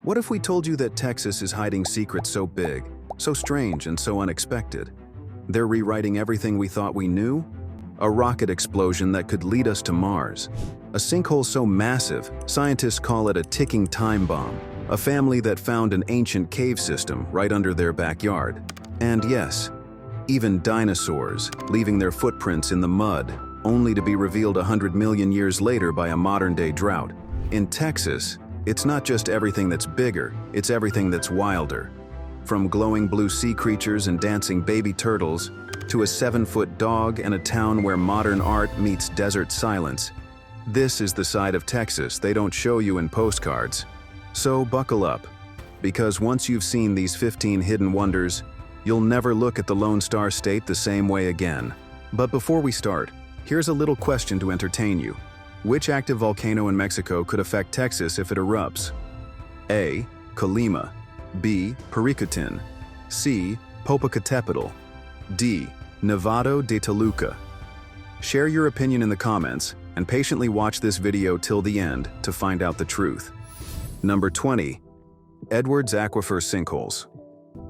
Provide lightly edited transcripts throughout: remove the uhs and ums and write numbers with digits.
What if we told you that Texas is hiding secrets so big, so strange, and so unexpected? They're rewriting everything we thought we knew? A rocket explosion that could lead us to Mars. A sinkhole so massive, scientists call it a ticking time bomb. A family that found an ancient cave system right under their backyard. And yes, even dinosaurs, leaving their footprints in the mud, only to be revealed 100 million years later by a modern-day drought. In Texas, it's not just everything that's bigger, it's everything that's wilder. From glowing blue sea creatures and dancing baby turtles, to a 7-foot dog and a town where modern art meets desert silence. This is the side of Texas they don't show you in postcards. So buckle up, because once you've seen these 15 hidden wonders, you'll never look at the Lone Star State the same way again. But before we start, here's a little question to entertain you. Which active volcano in Mexico could affect Texas if it erupts? A. Colima. B. Pericotin. C. Popocatépetl. D. Nevado de Toluca. Share your opinion in the comments and patiently watch this video till the end to find out the truth. Number 20. Edwards Aquifer Sinkholes.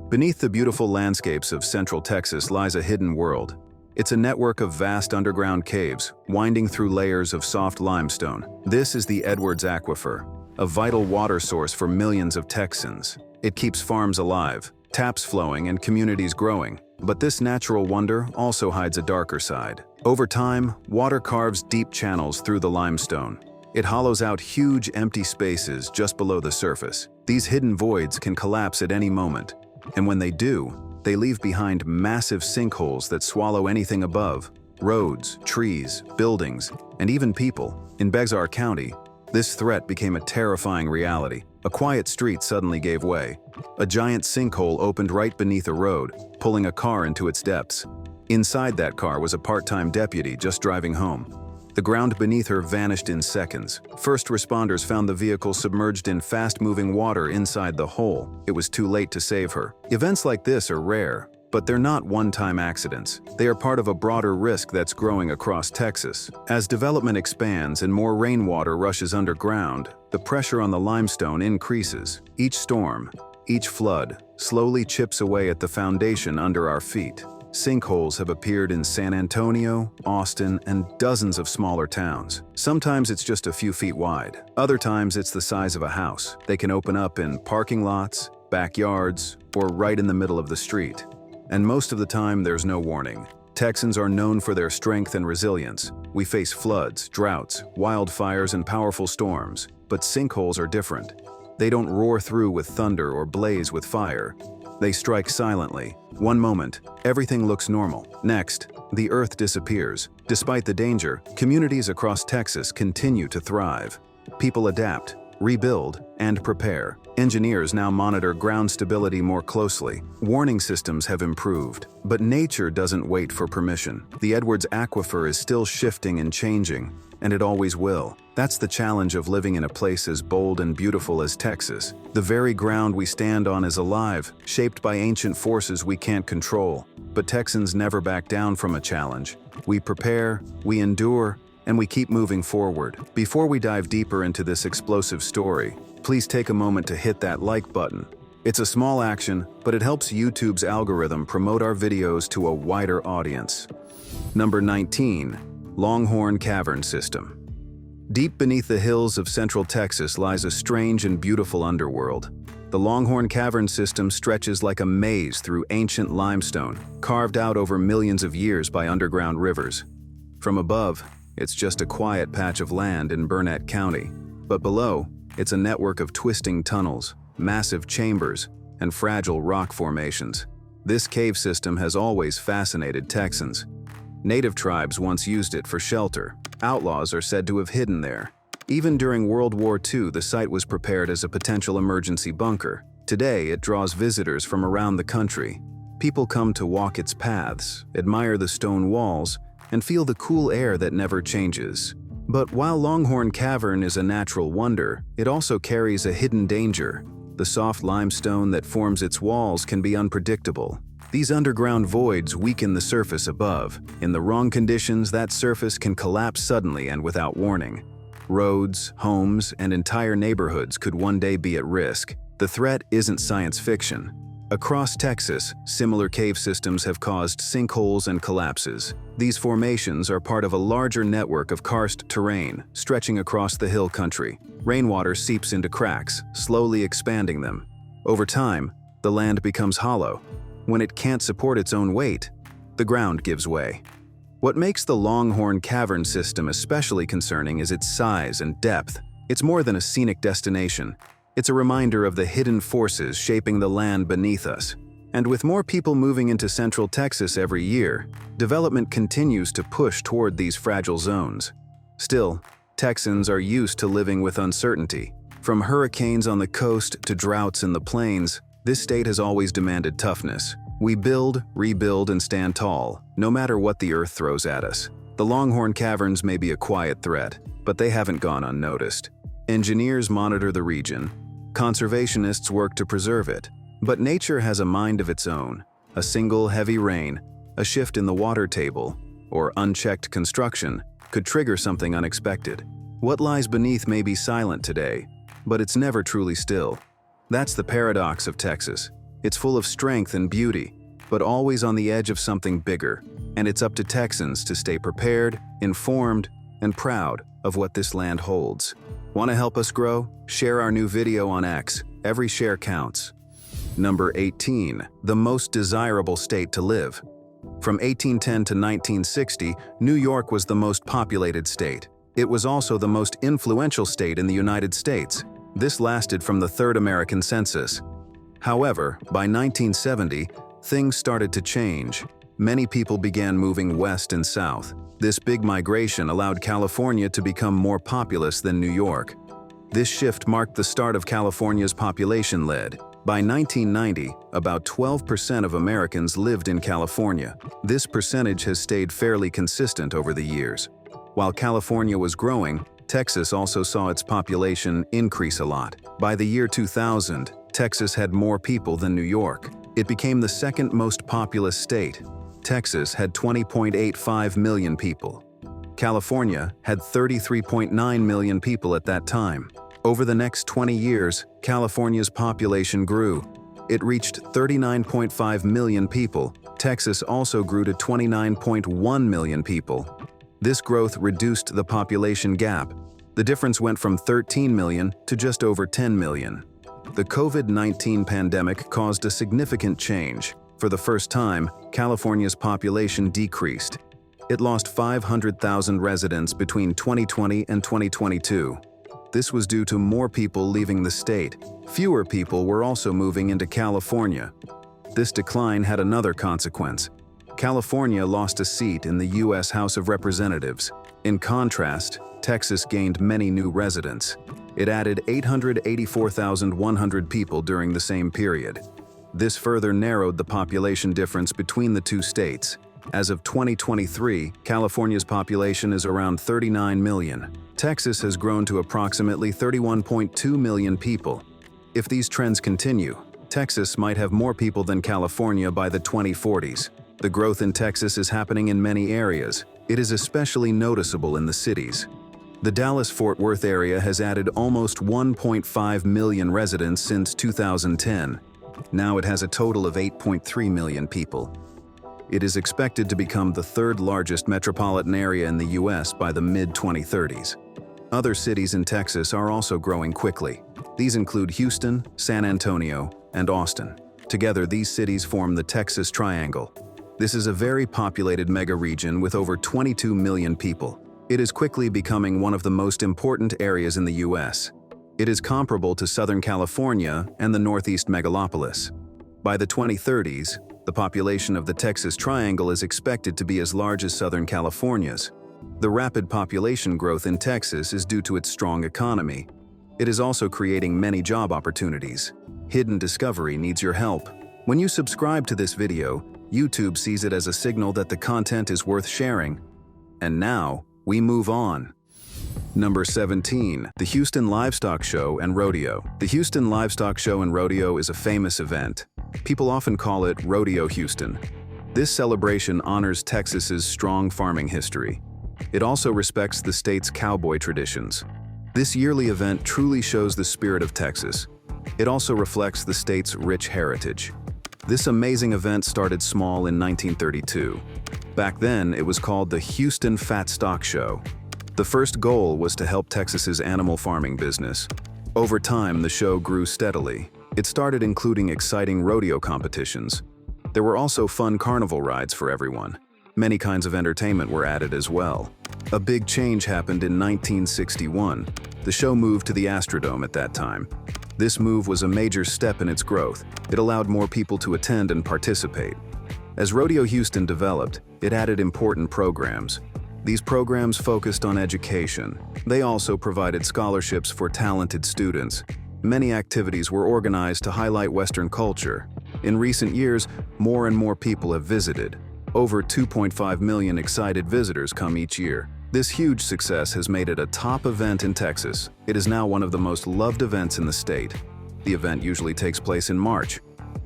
Beneath the beautiful landscapes of central Texas lies a hidden world. It's a network of vast underground caves, winding through layers of soft limestone. This is the Edwards Aquifer, a vital water source for millions of Texans. It keeps farms alive, taps flowing, and communities growing. But this natural wonder also hides a darker side. Over time, water carves deep channels through the limestone. It hollows out huge empty spaces just below the surface. These hidden voids can collapse at any moment, and when they do, they leave behind massive sinkholes that swallow anything above: roads, trees, buildings, and even people. In Bexar County, this threat became a terrifying reality. A quiet street suddenly gave way. A giant sinkhole opened right beneath a road, pulling a car into its depths. Inside that car was a part-time deputy just driving home. The ground beneath her vanished in seconds. First responders found the vehicle submerged in fast-moving water inside the hole. It was too late to save her. Events like this are rare, but they're not one-time accidents. They are part of a broader risk that's growing across Texas. As development expands and more rainwater rushes underground, the pressure on the limestone increases. Each storm, each flood, slowly chips away at the foundation under our feet. Sinkholes have appeared in San Antonio, Austin, and dozens of smaller towns. Sometimes it's just a few feet wide. Other times it's the size of a house. They can open up in parking lots, backyards, or right in the middle of the street. And most of the time there's no warning. Texans are known for their strength and resilience. We face floods, droughts, wildfires, and powerful storms. But sinkholes are different. They don't roar through with thunder or blaze with fire. They strike silently. One moment, everything looks normal. Next, the earth disappears. Despite the danger, communities across Texas continue to thrive. People adapt, rebuild, and prepare. Engineers now monitor ground stability more closely. Warning systems have improved. But nature doesn't wait for permission. The Edwards Aquifer is still shifting and changing, and it always will. That's the challenge of living in a place as bold and beautiful as Texas. The very ground we stand on is alive, shaped by ancient forces we can't control. But Texans never back down from a challenge. We prepare, we endure, and we keep moving forward. Before we dive deeper into this explosive story, please take a moment to hit that like button. It's a small action, but it helps YouTube's algorithm promote our videos to a wider audience. Number 19. Longhorn Cavern System. Deep beneath the hills of central Texas lies a strange and beautiful underworld. The Longhorn Cavern System stretches like a maze through ancient limestone, carved out over millions of years by underground rivers. From above, it's just a quiet patch of land in Burnett County. But below, it's a network of twisting tunnels, massive chambers, and fragile rock formations. This cave system has always fascinated Texans. Native tribes once used it for shelter. Outlaws are said to have hidden there. Even during World War II, the site was prepared as a potential emergency bunker. Today, it draws visitors from around the country. People come to walk its paths, admire the stone walls, and feel the cool air that never changes. But while Longhorn Cavern is a natural wonder, it also carries a hidden danger. The soft limestone that forms its walls can be unpredictable. These underground voids weaken the surface above. In the wrong conditions, that surface can collapse suddenly and without warning. Roads, homes, and entire neighborhoods could one day be at risk. The threat isn't science fiction. Across Texas, similar cave systems have caused sinkholes and collapses. These formations are part of a larger network of karst terrain stretching across the hill country. Rainwater seeps into cracks, slowly expanding them. Over time, the land becomes hollow. When it can't support its own weight, the ground gives way. What makes the Longhorn cavern system especially concerning is its size and depth. It's more than a scenic destination. It's a reminder of the hidden forces shaping the land beneath us. And with more people moving into central Texas every year, development continues to push toward these fragile zones. Still, Texans are used to living with uncertainty. From hurricanes on the coast to droughts in the plains, this state has always demanded toughness. We build, rebuild, and stand tall, no matter what the earth throws at us. The Longhorn Caverns may be a quiet threat, but they haven't gone unnoticed. Engineers monitor the region. Conservationists work to preserve it. But nature has a mind of its own. A single heavy rain, a shift in the water table, or unchecked construction could trigger something unexpected. What lies beneath may be silent today, but it's never truly still. That's the paradox of Texas. It's full of strength and beauty, but always on the edge of something bigger. And it's up to Texans to stay prepared, informed, and proud of what this land holds. Want to help us grow? Share our new video on X. Every share counts. Number 18. The most desirable state to live. From 1810 to 1960, New York was the most populated state. It was also the most influential state in the United States. This lasted from the Third American Census. However, by 1970, things started to change. Many people began moving west and south. This big migration allowed California to become more populous than New York. This shift marked the start of California's population lead. By 1990, about 12% of Americans lived in California. This percentage has stayed fairly consistent over the years. While California was growing, Texas also saw its population increase a lot. By the year 2000, Texas had more people than New York. It became the second most populous state. Texas had 20.85 million people. California had 33.9 million people at that time. Over the next 20 years, California's population grew. It reached 39.5 million people. Texas also grew to 29.1 million people. This growth reduced the population gap. The difference went from 13 million to just over 10 million. The COVID-19 pandemic caused a significant change. For the first time, California's population decreased. It lost 500,000 residents between 2020 and 2022. This was due to more people leaving the state. Fewer people were also moving into California. This decline had another consequence. California lost a seat in the U.S. House of Representatives. In contrast, Texas gained many new residents. It added 884,100 people during the same period. This further narrowed the population difference between the two states. As of 2023, California's population is around 39 million. Texas has grown to approximately 31.2 million people. If these trends continue, Texas might have more people than California by the 2040s. The growth in Texas is happening in many areas. It is especially noticeable in the cities. The Dallas-Fort Worth area has added almost 1.5 million residents since 2010. Now it has a total of 8.3 million people. It is expected to become the third largest metropolitan area in the U.S. by the mid-2030s. Other cities in Texas are also growing quickly. These include Houston, San Antonio, and Austin. Together, these cities form the Texas Triangle. This is a very populated mega-region with over 22 million people. It is quickly becoming one of the most important areas in the U.S. It is comparable to Southern California and the Northeast megalopolis. By the 2030s, the population of the Texas Triangle is expected to be as large as Southern California's. The rapid population growth in Texas is due to its strong economy. It is also creating many job opportunities. Hidden Discovery needs your help. When you subscribe to this video, YouTube sees it as a signal that the content is worth sharing. And now, we move on. Number 17. The Houston Livestock Show and Rodeo. The Houston Livestock Show and Rodeo is a famous event. People often call it Rodeo Houston. This celebration honors Texas's strong farming history. It also respects the state's cowboy traditions. This yearly event truly shows the spirit of Texas. It also reflects the state's rich heritage. This amazing event started small in 1932. Back then, it was called the Houston Fat Stock Show. The first goal was to help Texas's animal farming business. Over time, the show grew steadily. It started including exciting rodeo competitions. There were also fun carnival rides for everyone. Many kinds of entertainment were added as well. A big change happened in 1961. The show moved to the Astrodome at that time. This move was a major step in its growth. It allowed more people to attend and participate. As Rodeo Houston developed, it added important programs. These programs focused on education. They also provided scholarships for talented students. Many activities were organized to highlight Western culture. In recent years, more and more people have visited. Over 2.5 million excited visitors come each year. This huge success has made it a top event in Texas. It is now one of the most loved events in the state. The event usually takes place in March.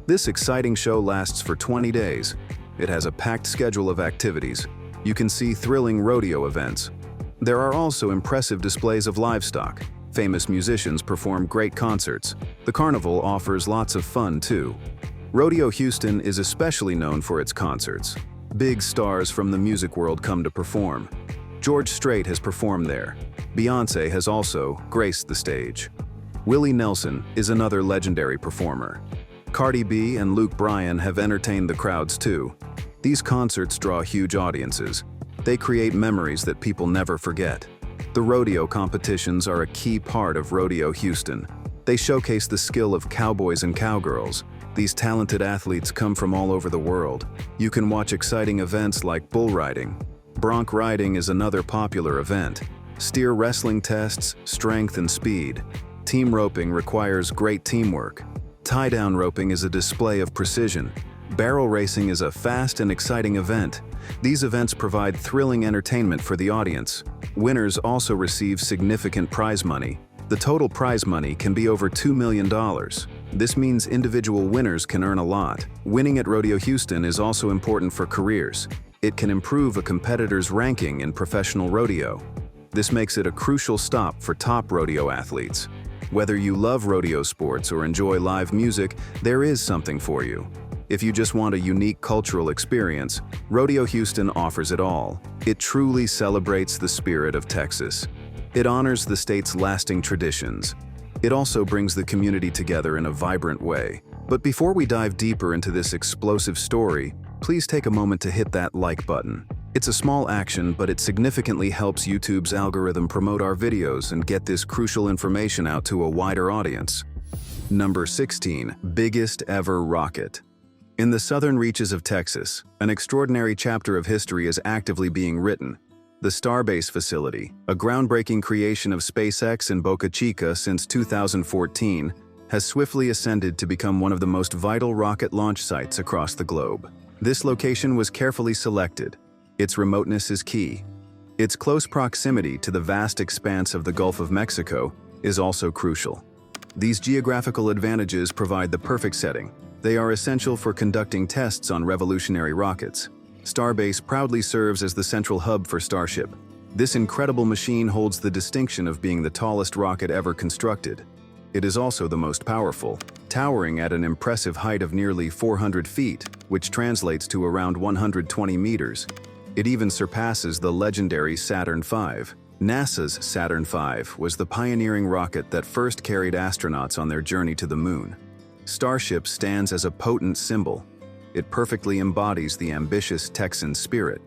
This exciting show lasts for 20 days. It has a packed schedule of activities. You can see thrilling rodeo events. There are also impressive displays of livestock. Famous musicians perform great concerts. The carnival offers lots of fun too. Rodeo Houston is especially known for its concerts. Big stars from the music world come to perform. George Strait has performed there. Beyoncé has also graced the stage. Willie Nelson is another legendary performer. Cardi B and Luke Bryan have entertained the crowds too. These concerts draw huge audiences. They create memories that people never forget. The rodeo competitions are a key part of Rodeo Houston. They showcase the skill of cowboys and cowgirls. These talented athletes come from all over the world. You can watch exciting events like bull riding. Bronc riding is another popular event. Steer wrestling tests strength and speed. Team roping requires great teamwork. Tie-down roping is a display of precision. Barrel racing is a fast and exciting event. These events provide thrilling entertainment for the audience. Winners also receive significant prize money. The total prize money can be over $2 million. This means individual winners can earn a lot. Winning at Rodeo Houston is also important for careers. It can improve a competitor's ranking in professional rodeo. This makes it a crucial stop for top rodeo athletes. Whether you love rodeo sports or enjoy live music, there is something for you. If you just want a unique cultural experience, Rodeo Houston offers it all. It truly celebrates the spirit of Texas. It honors the state's lasting traditions. It also brings the community together in a vibrant way. But before we dive deeper into this explosive story, please take a moment to hit that like button. It's a small action, but it significantly helps YouTube's algorithm promote our videos and get this crucial information out to a wider audience. Number 16. Biggest ever rocket. In the southern reaches of Texas, an extraordinary chapter of history is actively being written. The Starbase facility, a groundbreaking creation of SpaceX in Boca Chica since 2014, has swiftly ascended to become one of the most vital rocket launch sites across the globe. This location was carefully selected. Its remoteness is key. Its close proximity to the vast expanse of the Gulf of Mexico is also crucial. These geographical advantages provide the perfect setting. They are essential for conducting tests on revolutionary rockets. Starbase proudly serves as the central hub for Starship. This incredible machine holds the distinction of being the tallest rocket ever constructed. It is also the most powerful, towering at an impressive height of nearly 400 feet, which translates to around 120 meters. It even surpasses the legendary Saturn V. NASA's Saturn V was the pioneering rocket that first carried astronauts on their journey to the moon. Starship stands as a potent symbol. It perfectly embodies the ambitious Texan spirit.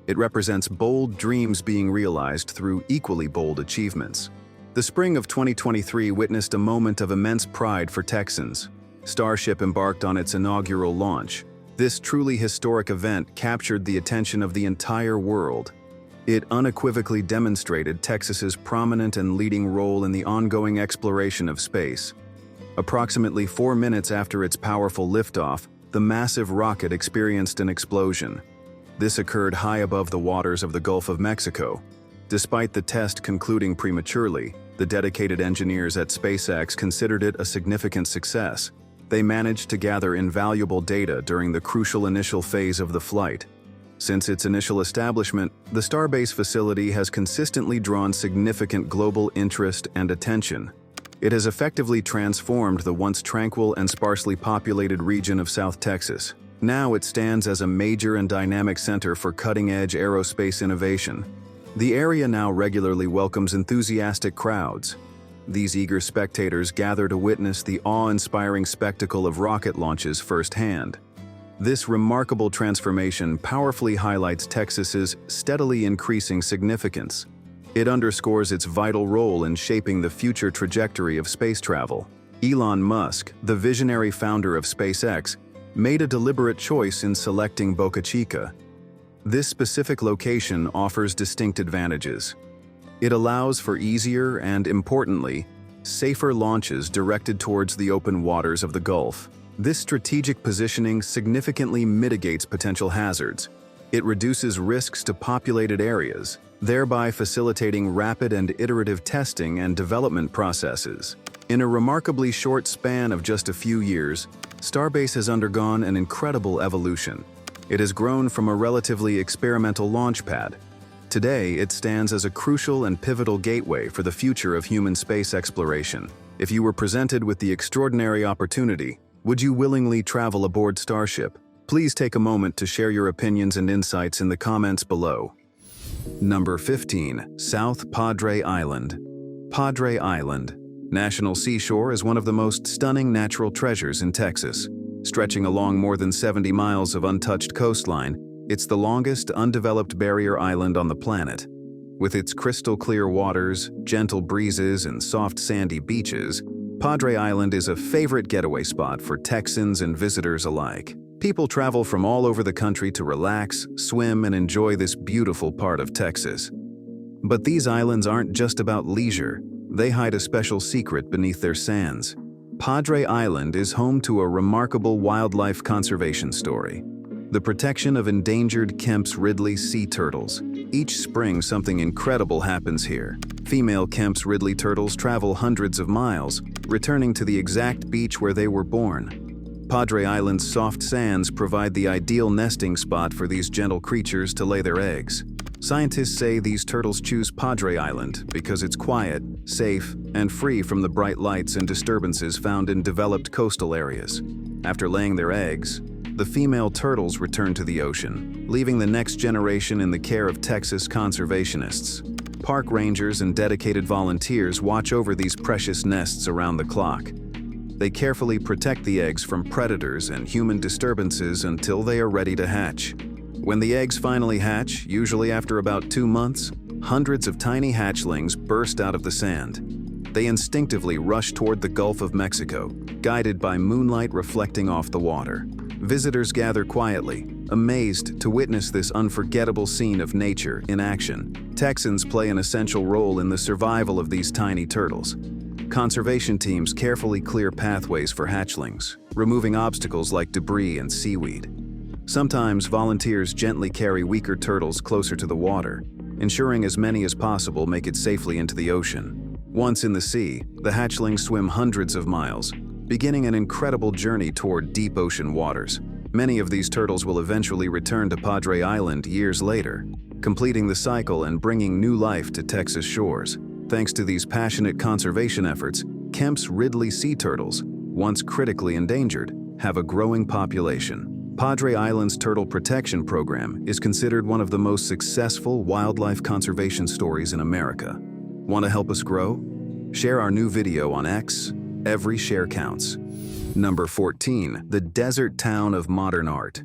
It represents bold dreams being realized through equally bold achievements. The spring of 2023 witnessed a moment of immense pride for Texans. Starship embarked on its inaugural launch. This truly historic event captured the attention of the entire world. It unequivocally demonstrated Texas's prominent and leading role in the ongoing exploration of space. Approximately 4 minutes after its powerful liftoff, the massive rocket experienced an explosion. This occurred high above the waters of the Gulf of Mexico. Despite the test concluding prematurely, the dedicated engineers at SpaceX considered it a significant success. They managed to gather invaluable data during the crucial initial phase of the flight. Since its initial establishment, the Starbase facility has consistently drawn significant global interest and attention. It has effectively transformed the once tranquil and sparsely populated region of South Texas. Now it stands as a major and dynamic center for cutting-edge aerospace innovation. The area now regularly welcomes enthusiastic crowds. These eager spectators gather to witness the awe-inspiring spectacle of rocket launches firsthand. This remarkable transformation powerfully highlights Texas's steadily increasing significance. It underscores its vital role in shaping the future trajectory of space travel. Elon Musk, the visionary founder of SpaceX, made a deliberate choice in selecting Boca Chica. This specific location offers distinct advantages. It allows for easier and, importantly, safer launches directed towards the open waters of the Gulf. This strategic positioning significantly mitigates potential hazards. It reduces risks to populated areas, thereby facilitating rapid and iterative testing and development processes. In a remarkably short span of just a few years, Starbase has undergone an incredible evolution. It has grown from a relatively experimental launch pad. Today, it stands as a crucial and pivotal gateway for the future of human space exploration. If you were presented with the extraordinary opportunity, would you willingly travel aboard Starship? Please take a moment to share your opinions and insights in the comments below. Number 15. South Padre Island. Padre Island National Seashore is one of the most stunning natural treasures in Texas. Stretching along more than 70 miles of untouched coastline, it's the longest undeveloped barrier island on the planet. With its crystal-clear waters, gentle breezes, and soft sandy beaches, Padre Island is a favorite getaway spot for Texans and visitors alike. People travel from all over the country to relax, swim, and enjoy this beautiful part of Texas. But these islands aren't just about leisure. They hide a special secret beneath their sands. Padre Island is home to a remarkable wildlife conservation story. The protection of endangered Kemp's Ridley sea turtles. Each spring, something incredible happens here. Female Kemp's Ridley turtles travel hundreds of miles, returning to the exact beach where they were born. Padre Island's soft sands provide the ideal nesting spot for these gentle creatures to lay their eggs. Scientists say these turtles choose Padre Island because it's quiet, safe, and free from the bright lights and disturbances found in developed coastal areas. After laying their eggs, the female turtles return to the ocean, leaving the next generation in the care of Texas conservationists. Park rangers and dedicated volunteers watch over these precious nests around the clock. They carefully protect the eggs from predators and human disturbances until they are ready to hatch. When the eggs finally hatch, usually after about 2 months, hundreds of tiny hatchlings burst out of the sand. They instinctively rush toward the Gulf of Mexico, guided by moonlight reflecting off the water. Visitors gather quietly, amazed to witness this unforgettable scene of nature in action. Texans play an essential role in the survival of these tiny turtles. Conservation teams carefully clear pathways for hatchlings, removing obstacles like debris and seaweed. Sometimes volunteers gently carry weaker turtles closer to the water, ensuring as many as possible make it safely into the ocean. Once in the sea, the hatchlings swim hundreds of miles, beginning an incredible journey toward deep ocean waters. Many of these turtles will eventually return to Padre Island years later, completing the cycle and bringing new life to Texas shores. Thanks to these passionate conservation efforts, Kemp's Ridley sea turtles, once critically endangered, have a growing population. Padre Island's Turtle Protection Program is considered one of the most successful wildlife conservation stories in America. Want to help us grow? Share our new video on X. Every share counts. Number 14. The desert town of modern art.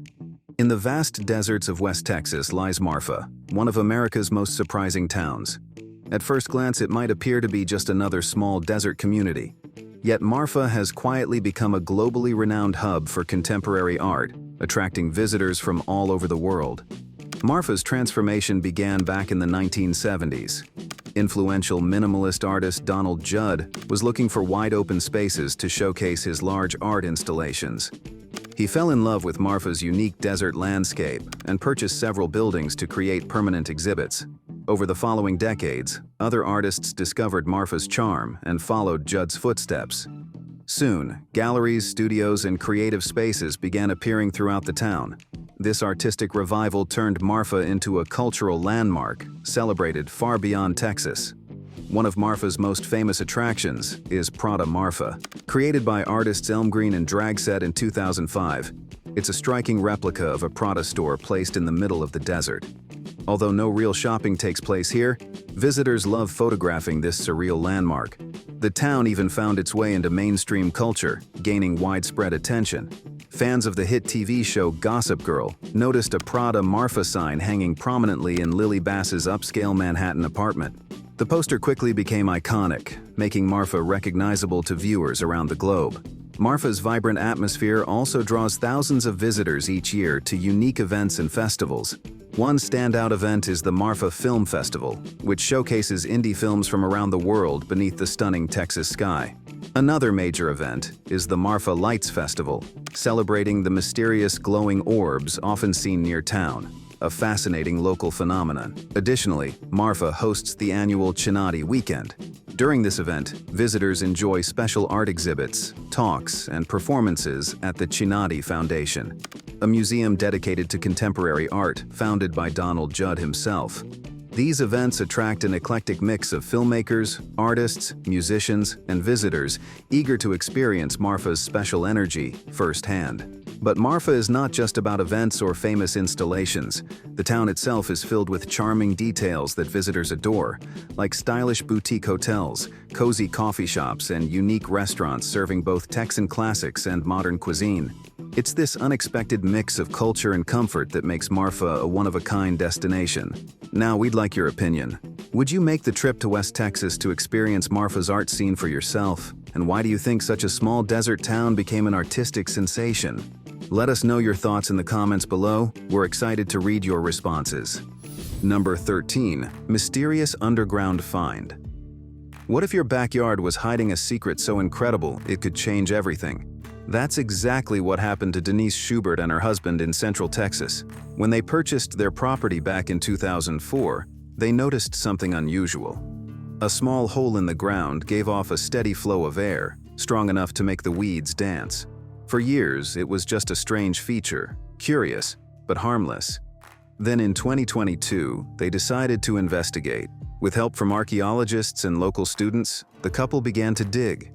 In the vast deserts of West Texas lies Marfa, one of America's most surprising towns. At first glance, it might appear to be just another small desert community. Yet Marfa has quietly become a globally renowned hub for contemporary art, attracting visitors from all over the world. Marfa's transformation began back in the 1970s. Influential minimalist artist Donald Judd was looking for wide-open spaces to showcase his large art installations. He fell in love with Marfa's unique desert landscape and purchased several buildings to create permanent exhibits. Over the following decades, other artists discovered Marfa's charm and followed Judd's footsteps. Soon, galleries, studios, and creative spaces began appearing throughout the town. This artistic revival turned Marfa into a cultural landmark, celebrated far beyond Texas. One of Marfa's most famous attractions is Prada Marfa. Created by artists Elmgreen and Dragset in 2005, it's a striking replica of a Prada store placed in the middle of the desert. Although no real shopping takes place here, visitors love photographing this surreal landmark. The town even found its way into mainstream culture, gaining widespread attention. Fans of the hit TV show Gossip Girl noticed a Prada Marfa sign hanging prominently in Lily Bass's upscale Manhattan apartment. The poster quickly became iconic, making Marfa recognizable to viewers around the globe. Marfa's vibrant atmosphere also draws thousands of visitors each year to unique events and festivals. One standout event is the Marfa Film Festival, which showcases indie films from around the world beneath the stunning Texas sky. Another major event is the Marfa Lights Festival, celebrating the mysterious glowing orbs often seen near town, a fascinating local phenomenon. Additionally, Marfa hosts the annual Chinati Weekend. During this event, visitors enjoy special art exhibits, talks, and performances at the Chinati Foundation, a museum dedicated to contemporary art founded by Donald Judd himself. These events attract an eclectic mix of filmmakers, artists, musicians, and visitors eager to experience Marfa's special energy firsthand. But Marfa is not just about events or famous installations. The town itself is filled with charming details that visitors adore, like stylish boutique hotels, cozy coffee shops, and unique restaurants serving both Texan classics and modern cuisine. It's this unexpected mix of culture and comfort that makes Marfa a one-of-a-kind destination. Now, we'd like your opinion. Would you make the trip to West Texas to experience Marfa's art scene for yourself? And why do you think such a small desert town became an artistic sensation? Let us know your thoughts in the comments below. We're excited to read your responses. Number 13. Mysterious underground find. What if your backyard was hiding a secret so incredible it could change everything? That's exactly what happened to Denise Schubert and her husband in Central Texas. When they purchased their property back in 2004, they noticed something unusual. A small hole in the ground gave off a steady flow of air, strong enough to make the weeds dance. For years, it was just a strange feature, curious, but harmless. Then in 2022, they decided to investigate. With help from archaeologists and local students, the couple began to dig.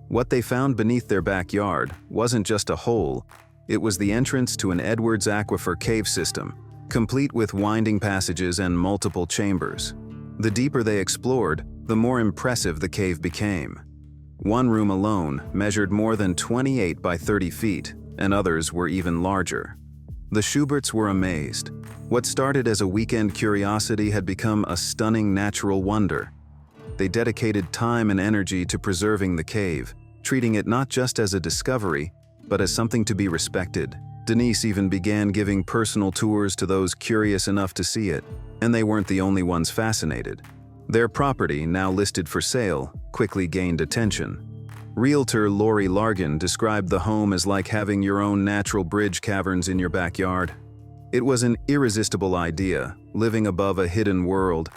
What they found beneath their backyard wasn't just a hole, it was the entrance to an Edwards Aquifer cave system, complete with winding passages and multiple chambers. The deeper they explored, the more impressive the cave became. One room alone measured more than 28 by 30 feet, and others were even larger. The Schuberts were amazed. What started as a weekend curiosity had become a stunning natural wonder. They dedicated time and energy to preserving the cave, treating it not just as a discovery, but as something to be respected. Denise even began giving personal tours to those curious enough to see it, and they weren't the only ones fascinated. Their property, now listed for sale, quickly gained attention. Realtor Lori Largan described the home as like having your own natural bridge caverns in your backyard. It was an irresistible idea, living above a hidden world.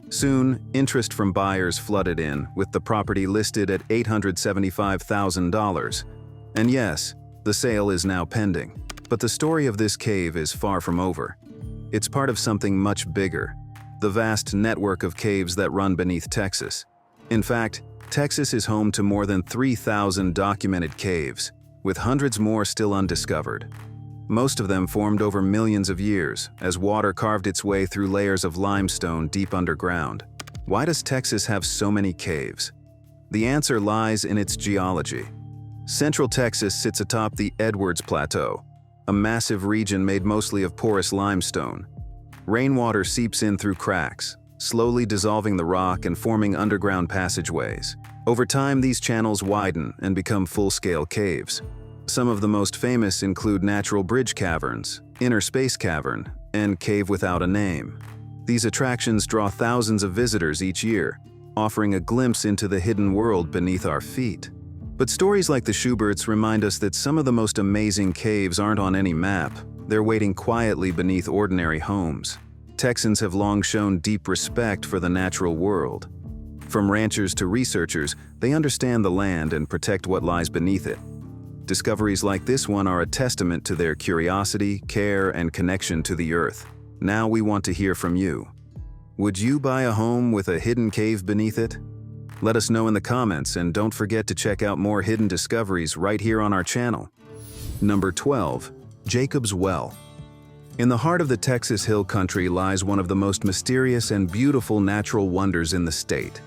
Soon, interest from buyers flooded in, with the property listed at $875,000. And yes, the sale is now pending. But the story of this cave is far from over. It's part of something much bigger, the vast network of caves that run beneath Texas. In fact, Texas is home to more than 3,000 documented caves, with hundreds more still undiscovered. Most of them formed over millions of years, as water carved its way through layers of limestone deep underground. Why does Texas have so many caves? The answer lies in its geology. Central Texas sits atop the Edwards Plateau, a massive region made mostly of porous limestone. Rainwater seeps in through cracks, slowly dissolving the rock and forming underground passageways. Over time, these channels widen and become full-scale caves. Some of the most famous include Natural Bridge Caverns, Inner Space Cavern, and Cave Without a Name. These attractions draw thousands of visitors each year, offering a glimpse into the hidden world beneath our feet. But stories like the Schuberts remind us that some of the most amazing caves aren't on any map. They're waiting quietly beneath ordinary homes. Texans have long shown deep respect for the natural world. From ranchers to researchers, they understand the land and protect what lies beneath it. Discoveries like this one are a testament to their curiosity, care, and connection to the earth. Now we want to hear from you. Would you buy a home with a hidden cave beneath it? Let us know in the comments, and don't forget to check out more hidden discoveries right here on our channel. Number 12. Jacob's Well. In the heart of the Texas Hill Country lies one of the most mysterious and beautiful natural wonders in the state.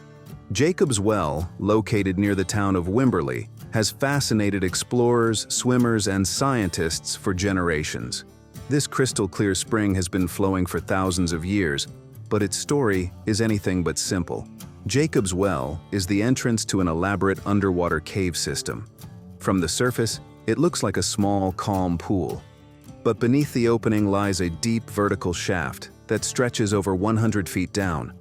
Jacob's Well, located near the town of Wimberley, has fascinated explorers, swimmers, and scientists for generations. This crystal-clear spring has been flowing for thousands of years, but its story is anything but simple. Jacob's Well is the entrance to an elaborate underwater cave system. From the surface, it looks like a small, calm pool. But beneath the opening lies a deep vertical shaft that stretches over 100 feet down,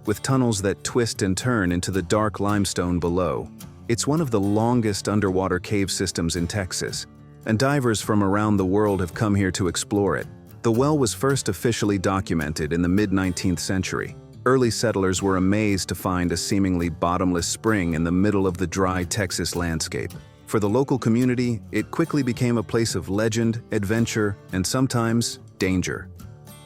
with tunnels that twist and turn into the dark limestone below. It's one of the longest underwater cave systems in Texas, and divers from around the world have come here to explore it. The well was first officially documented in the mid-19th century. Early settlers were amazed to find a seemingly bottomless spring in the middle of the dry Texas landscape. For the local community, it quickly became a place of legend, adventure, and sometimes danger.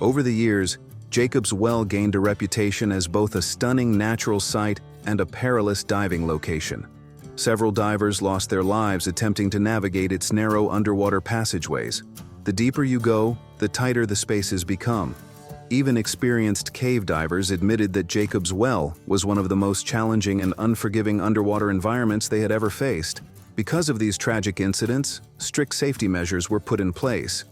Over the years, Jacob's Well gained a reputation as both a stunning natural sight and a perilous diving location. Several divers lost their lives attempting to navigate its narrow underwater passageways. The deeper you go, the tighter the spaces become. Even experienced cave divers admitted that Jacob's Well was one of the most challenging and unforgiving underwater environments they had ever faced. Because of these tragic incidents, strict safety measures were put in place.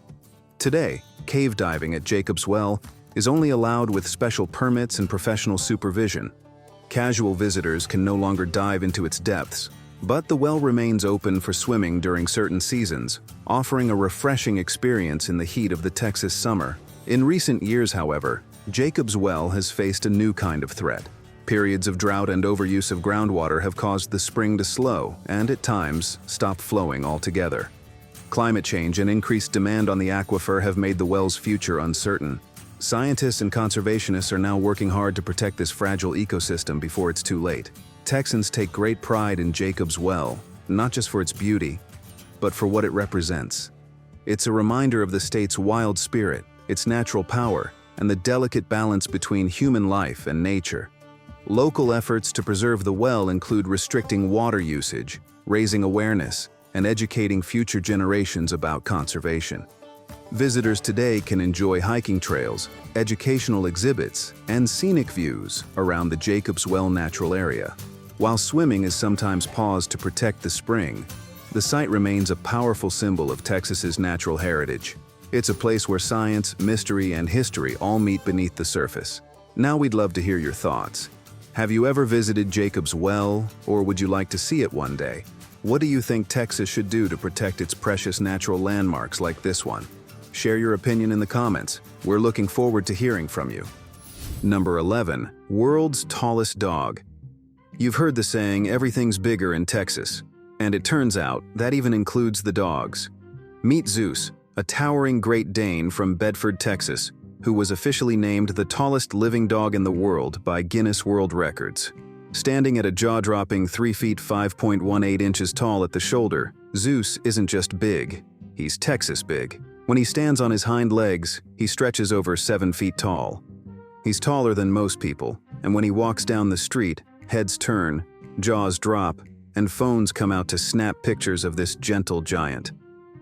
Today, cave diving at Jacob's Well is only allowed with special permits and professional supervision. Casual visitors can no longer dive into its depths, but the well remains open for swimming during certain seasons, offering a refreshing experience in the heat of the Texas summer. In recent years, however, Jacob's Well has faced a new kind of threat. Periods of drought and overuse of groundwater have caused the spring to slow and, at times, stop flowing altogether. Climate change and increased demand on the aquifer have made the well's future uncertain. Scientists and conservationists are now working hard to protect this fragile ecosystem before it's too late. Texans take great pride in Jacob's Well, not just for its beauty, but for what it represents. It's a reminder of the state's wild spirit, its natural power, and the delicate balance between human life and nature. Local efforts to preserve the well include restricting water usage, raising awareness, and educating future generations about conservation. Visitors today can enjoy hiking trails, educational exhibits, and scenic views around the Jacob's Well natural area. While swimming is sometimes paused to protect the spring, the site remains a powerful symbol of Texas's natural heritage. It's a place where science, mystery, and history all meet beneath the surface. Now we'd love to hear your thoughts. Have you ever visited Jacob's Well, or would you like to see it one day? What do you think Texas should do to protect its precious natural landmarks like this one? Share your opinion in the comments. We're looking forward to hearing from you. Number 11. World's Tallest Dog. You've heard the saying, everything's bigger in Texas. And it turns out, that even includes the dogs. Meet Zeus, a towering Great Dane from Bedford, Texas, who was officially named the tallest living dog in the world by Guinness World Records. Standing at a jaw-dropping 3 feet 5.18 inches tall at the shoulder, Zeus isn't just big, he's Texas big. When he stands on his hind legs, he stretches over 7 feet tall. He's taller than most people, and when he walks down the street, heads turn, jaws drop, and phones come out to snap pictures of this gentle giant.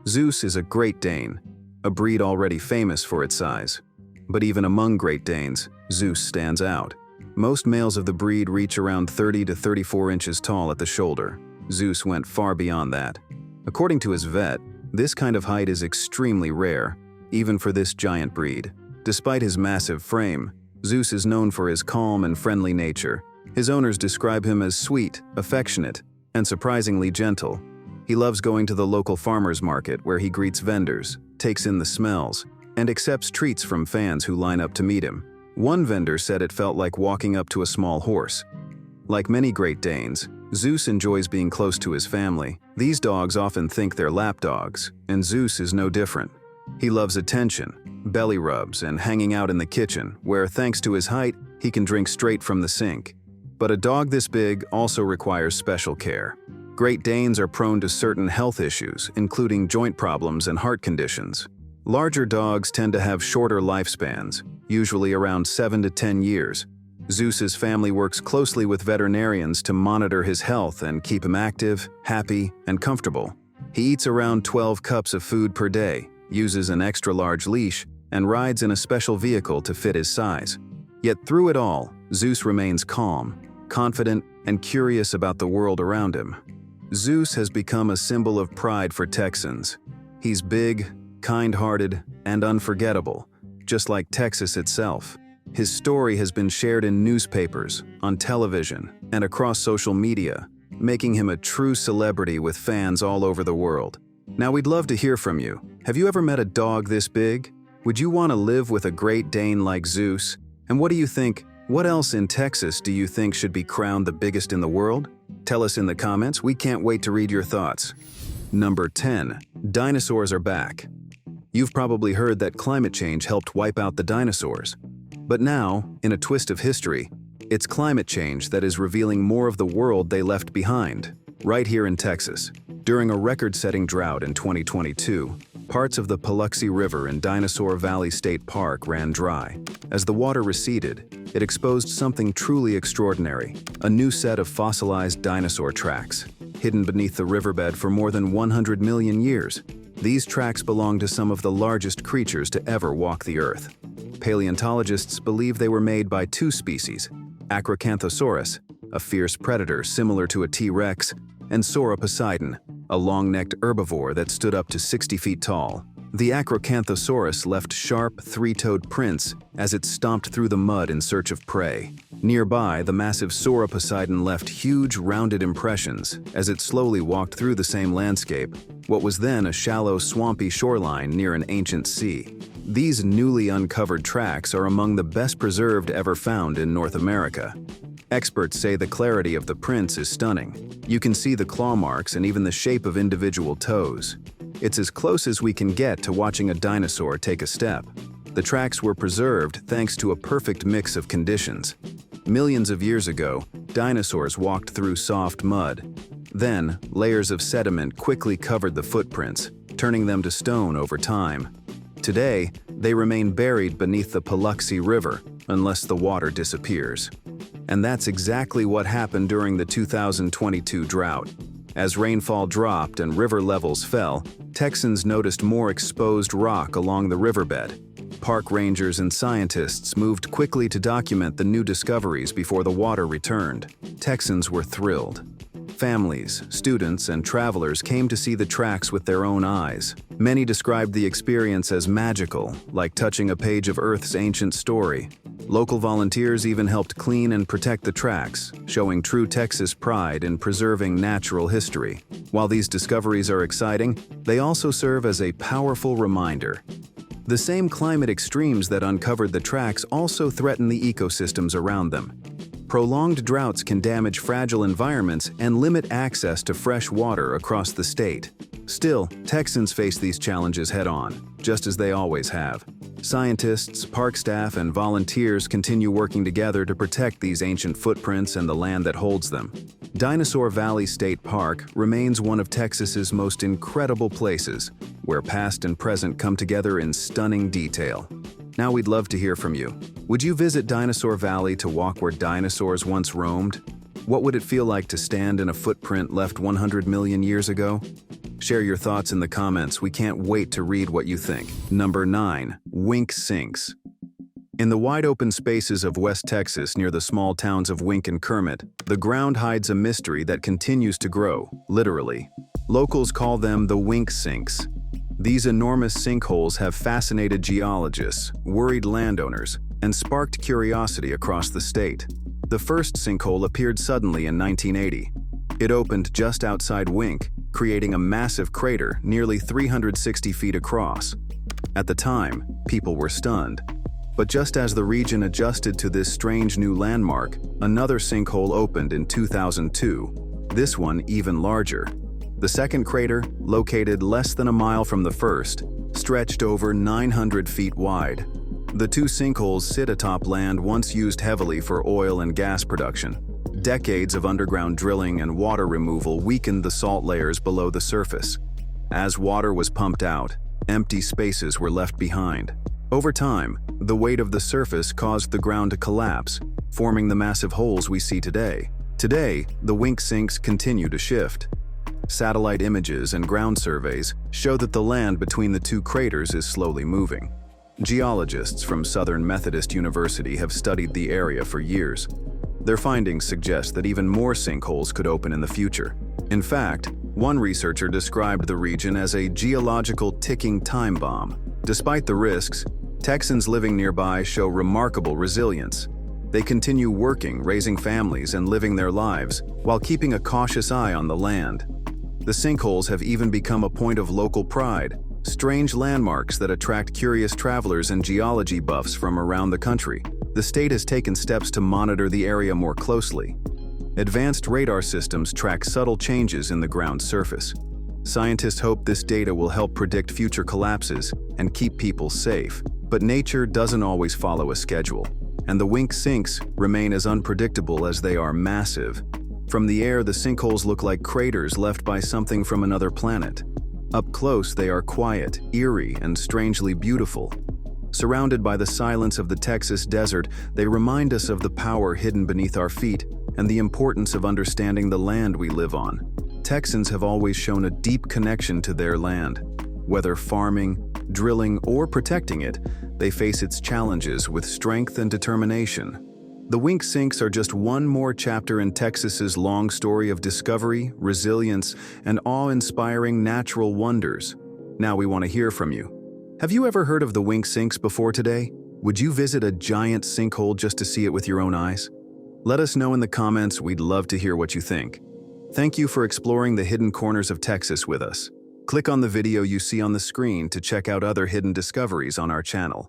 Zeus is a Great Dane, a breed already famous for its size. But even among Great Danes, Zeus stands out. Most males of the breed reach around 30 to 34 inches tall at the shoulder. Zeus went far beyond that. According to his vet, this kind of height is extremely rare, even for this giant breed. Despite his massive frame, Zeus is known for his calm and friendly nature. His owners describe him as sweet, affectionate, and surprisingly gentle. He loves going to the local farmers market where he greets vendors, takes in the smells, and accepts treats from fans who line up to meet him. One vendor said it felt like walking up to a small horse. Like many Great Danes, Zeus enjoys being close to his family. These dogs often think they're lap dogs, and Zeus is no different. He loves attention, belly rubs, and hanging out in the kitchen, where, thanks to his height, he can drink straight from the sink. But a dog this big also requires special care. Great Danes are prone to certain health issues, including joint problems and heart conditions. Larger dogs tend to have shorter lifespans, usually around 7 to 10 years. Zeus's family works closely with veterinarians to monitor his health and keep him active, happy, and comfortable. He eats around 12 cups of food per day, uses an extra-large leash, and rides in a special vehicle to fit his size. Yet through it all, Zeus remains calm, confident, and curious about the world around him. Zeus has become a symbol of pride for Texans. He's big, kind-hearted, and unforgettable, just like Texas itself. His story has been shared in newspapers, on television, and across social media, making him a true celebrity with fans all over the world. Now we'd love to hear from you. Have you ever met a dog this big? Would you want to live with a Great Dane like Zeus? And what do you think? What else in Texas do you think should be crowned the biggest in the world? Tell us in the comments. We can't wait to read your thoughts. Number 10. Dinosaurs are back. You've probably heard that climate change helped wipe out the dinosaurs. But now, in a twist of history, it's climate change that is revealing more of the world they left behind, right here in Texas. During a record-setting drought in 2022, parts of the Paluxy River in Dinosaur Valley State Park ran dry. As the water receded, it exposed something truly extraordinary, a new set of fossilized dinosaur tracks, hidden beneath the riverbed for more than 100 million years. These tracks belong to some of the largest creatures to ever walk the earth. Paleontologists believe they were made by two species, Acrocanthosaurus, a fierce predator similar to a T-Rex, and Sauroposeidon, a long-necked herbivore that stood up to 60 feet tall. The Acrocanthosaurus left sharp, three-toed prints as it stomped through the mud in search of prey. Nearby, the massive Sauroposeidon left huge, rounded impressions as it slowly walked through the same landscape, what was then a shallow, swampy shoreline near an ancient sea. These newly uncovered tracks are among the best preserved ever found in North America. Experts say the clarity of the prints is stunning. You can see the claw marks and even the shape of individual toes. It's as close as we can get to watching a dinosaur take a step. The tracks were preserved thanks to a perfect mix of conditions. Millions of years ago, dinosaurs walked through soft mud. Then, layers of sediment quickly covered the footprints, turning them to stone over time. Today, they remain buried beneath the Paluxy River, unless the water disappears. And that's exactly what happened during the 2022 drought. As rainfall dropped and river levels fell, Texans noticed more exposed rock along the riverbed. Park rangers and scientists moved quickly to document the new discoveries before the water returned. Texans were thrilled. Families, students, and travelers came to see the tracks with their own eyes. Many described the experience as magical, like touching a page of Earth's ancient story. Local volunteers even helped clean and protect the tracks, showing true Texas pride in preserving natural history. While these discoveries are exciting, they also serve as a powerful reminder. The same climate extremes that uncovered the tracks also threaten the ecosystems around them. Prolonged droughts can damage fragile environments and limit access to fresh water across the state. Still, Texans face these challenges head-on, just as they always have. Scientists, park staff, and volunteers continue working together to protect these ancient footprints and the land that holds them. Dinosaur Valley State Park remains one of Texas's most incredible places, where past and present come together in stunning detail. Now we'd love to hear from you. Would you visit Dinosaur Valley to walk where dinosaurs once roamed? What would it feel like to stand in a footprint left 100 million years ago? Share your thoughts in the comments. We can't wait to read what you think. Number 9. Wink Sinks. In the wide-open spaces of West Texas near the small towns of Wink and Kermit, the ground hides a mystery that continues to grow, literally. Locals call them the Wink Sinks. These enormous sinkholes have fascinated geologists, worried landowners, and sparked curiosity across the state. The first sinkhole appeared suddenly in 1980. It opened just outside Wink, creating a massive crater nearly 360 feet across. At the time, people were stunned. But just as the region adjusted to this strange new landmark, another sinkhole opened in 2002, this one even larger. The second crater, located less than a mile from the first, stretched over 900 feet wide. The two sinkholes sit atop land once used heavily for oil and gas production. Decades of underground drilling and water removal weakened the salt layers below the surface. As water was pumped out, empty spaces were left behind. Over time, the weight of the surface caused the ground to collapse, forming the massive holes we see today. Today, the wink sinks continue to shift. Satellite images and ground surveys show that the land between the two craters is slowly moving. Geologists from Southern Methodist University have studied the area for years. Their findings suggest that even more sinkholes could open in the future. In fact, one researcher described the region as a geological ticking time bomb. Despite the risks, Texans living nearby show remarkable resilience. They continue working, raising families, and living their lives while keeping a cautious eye on the land. The sinkholes have even become a point of local pride, strange landmarks that attract curious travelers and geology buffs from around the country. The state has taken steps to monitor the area more closely. Advanced radar systems track subtle changes in the ground's surface. Scientists hope this data will help predict future collapses and keep people safe. But nature doesn't always follow a schedule, and the wink sinks remain as unpredictable as they are massive. From the air, the sinkholes look like craters left by something from another planet. Up close, they are quiet, eerie, and strangely beautiful. Surrounded by the silence of the Texas desert, they remind us of the power hidden beneath our feet and the importance of understanding the land we live on. Texans have always shown a deep connection to their land. Whether farming, drilling, or protecting it, they face its challenges with strength and determination. The wink sinks are just one more chapter in Texas's long story of discovery, resilience, and awe-inspiring natural wonders. Now we want to hear from you. Have you ever heard of the wink sinks before today? Would you visit a giant sinkhole just to see it with your own eyes? Let us know in the comments. We'd love to hear what you think. Thank you for exploring the hidden corners of Texas with us. Click on the video you see on the screen to check out other hidden discoveries on our channel.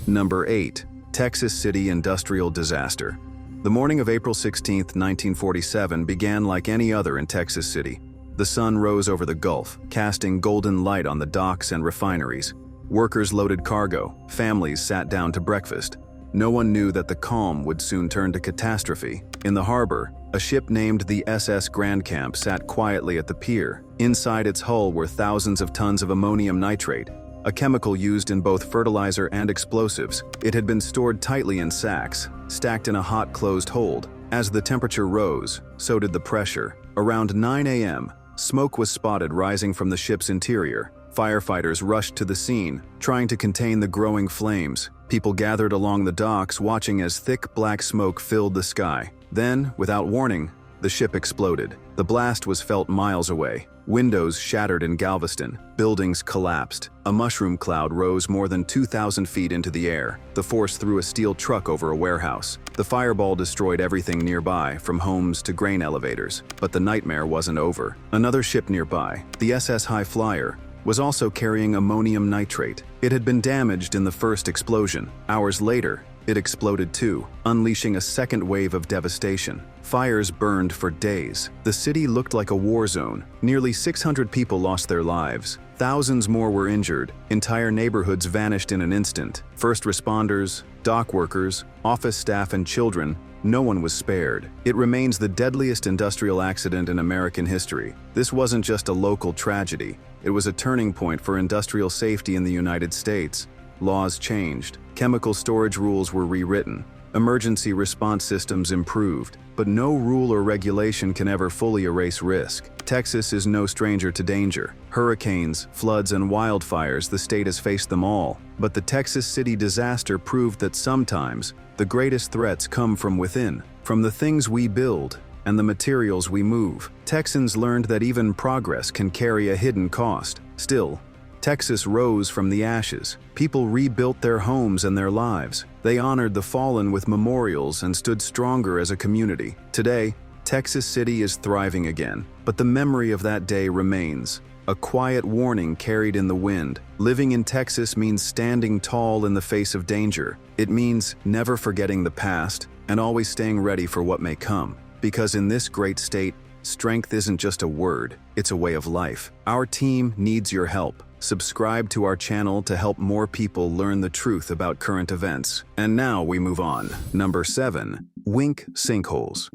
Number 8. Texas City Industrial Disaster. The morning of April 16, 1947 began like any other in Texas City. The sun rose over the Gulf, casting golden light on the docks and refineries. Workers loaded cargo, families sat down to breakfast. No one knew that the calm would soon turn to catastrophe. In the harbor, a ship named the SS Grand Camp sat quietly at the pier. Inside its hull were thousands of tons of ammonium nitrate, a chemical used in both fertilizer and explosives. It had been stored tightly in sacks, stacked in a hot closed hold. As the temperature rose, so did the pressure. Around 9 a.m., smoke was spotted rising from the ship's interior. Firefighters rushed to the scene, trying to contain the growing flames. People gathered along the docks, watching as thick black smoke filled the sky. Then, without warning, the ship exploded. The blast was felt miles away. Windows shattered in Galveston. Buildings collapsed. A mushroom cloud rose more than 2,000 feet into the air. The force threw a steel truck over a warehouse. The fireball destroyed everything nearby, from homes to grain elevators. But the nightmare wasn't over. Another ship nearby, the SS High Flyer, was also carrying ammonium nitrate. It had been damaged in the first explosion. Hours later, it exploded too, unleashing a second wave of devastation. Fires burned for days. The city looked like a war zone. Nearly 600 people lost their lives. Thousands more were injured. Entire neighborhoods vanished in an instant. First responders, dock workers, office staff, and children, no one was spared. It remains the deadliest industrial accident in American history. This wasn't just a local tragedy. It was a turning point for industrial safety in the United States. Laws changed. Chemical storage rules were rewritten. Emergency response systems improved. But no rule or regulation can ever fully erase risk. Texas is no stranger to danger. Hurricanes, floods, and wildfires, the state has faced them all. But the Texas City disaster proved that sometimes the greatest threats come from within, from the things we build and the materials we move. Texans learned that even progress can carry a hidden cost. Still, Texas rose from the ashes. People rebuilt their homes and their lives. They honored the fallen with memorials and stood stronger as a community. Today, Texas City is thriving again, but the memory of that day remains. A quiet warning carried in the wind. Living in Texas means standing tall in the face of danger. It means never forgetting the past and always staying ready for what may come. Because in this great state, strength isn't just a word, it's a way of life. Our team needs your help. Subscribe to our channel to help more people learn the truth about current events. And now we move on. Number 7. Wink Sinkholes.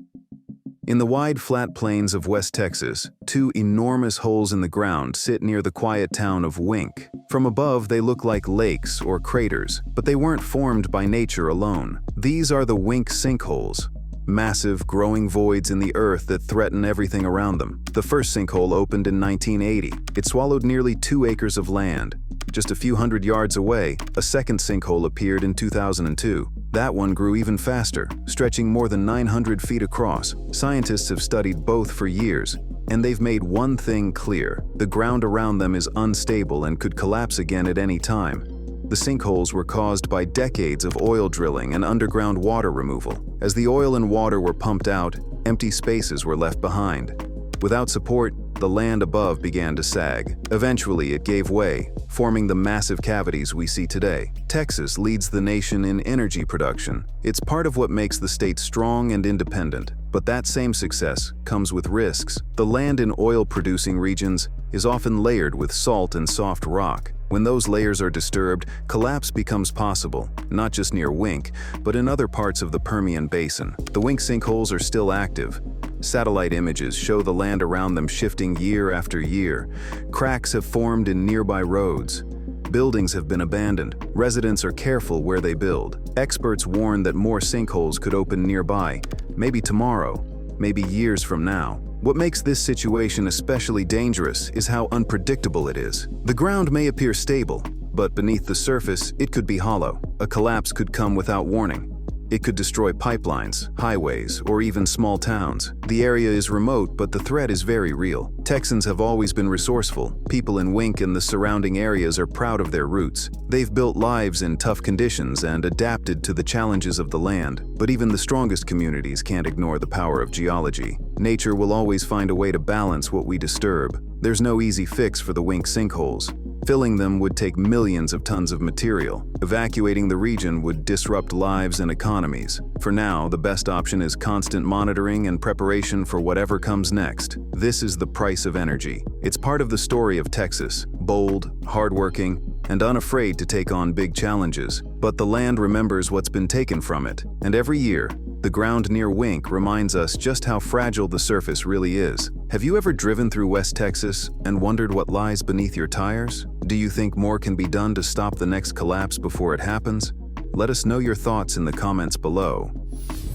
In the wide flat plains of West Texas, two enormous holes in the ground sit near the quiet town of Wink. From above, they look like lakes or craters, but they weren't formed by nature alone. These are the Wink sinkholes, massive, growing voids in the earth that threaten everything around them. The first sinkhole opened in 1980. It swallowed nearly 2 acres of land. Just a few hundred yards away, a second sinkhole appeared in 2002. That one grew even faster, stretching more than 900 feet across. Scientists have studied both for years, and they've made one thing clear: the ground around them is unstable and could collapse again at any time. The sinkholes were caused by decades of oil drilling and underground water removal. As the oil and water were pumped out, empty spaces were left behind. Without support, the land above began to sag. Eventually, it gave way, forming the massive cavities we see today. Texas leads the nation in energy production. It's part of what makes the state strong and independent. But that same success comes with risks. The land in oil-producing regions is often layered with salt and soft rock. When those layers are disturbed, collapse becomes possible, not just near Wink, but in other parts of the Permian Basin. The Wink sinkholes are still active. Satellite images show the land around them shifting year after year. Cracks have formed in nearby roads. Buildings have been abandoned. Residents are careful where they build. Experts warn that more sinkholes could open nearby, maybe tomorrow, maybe years from now. What makes this situation especially dangerous is how unpredictable it is. The ground may appear stable, but beneath the surface, it could be hollow. A collapse could come without warning. It could destroy pipelines, highways, or even small towns. The area is remote, but the threat is very real. Texans have always been resourceful. People in Wink and the surrounding areas are proud of their roots. They've built lives in tough conditions and adapted to the challenges of the land. But even the strongest communities can't ignore the power of geology. Nature will always find a way to balance what we disturb. There's no easy fix for the Wink sinkholes. Filling them would take millions of tons of material. Evacuating the region would disrupt lives and economies. For now, the best option is constant monitoring and preparation for whatever comes next. This is the price of energy. It's part of the story of Texas: bold, hardworking, and unafraid to take on big challenges. But the land remembers what's been taken from it. And every year, the ground near Wink reminds us just how fragile the surface really is. Have you ever driven through West Texas and wondered what lies beneath your tires? Do you think more can be done to stop the next collapse before it happens? Let us know your thoughts in the comments below.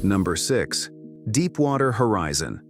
Number 6. Deepwater Horizon.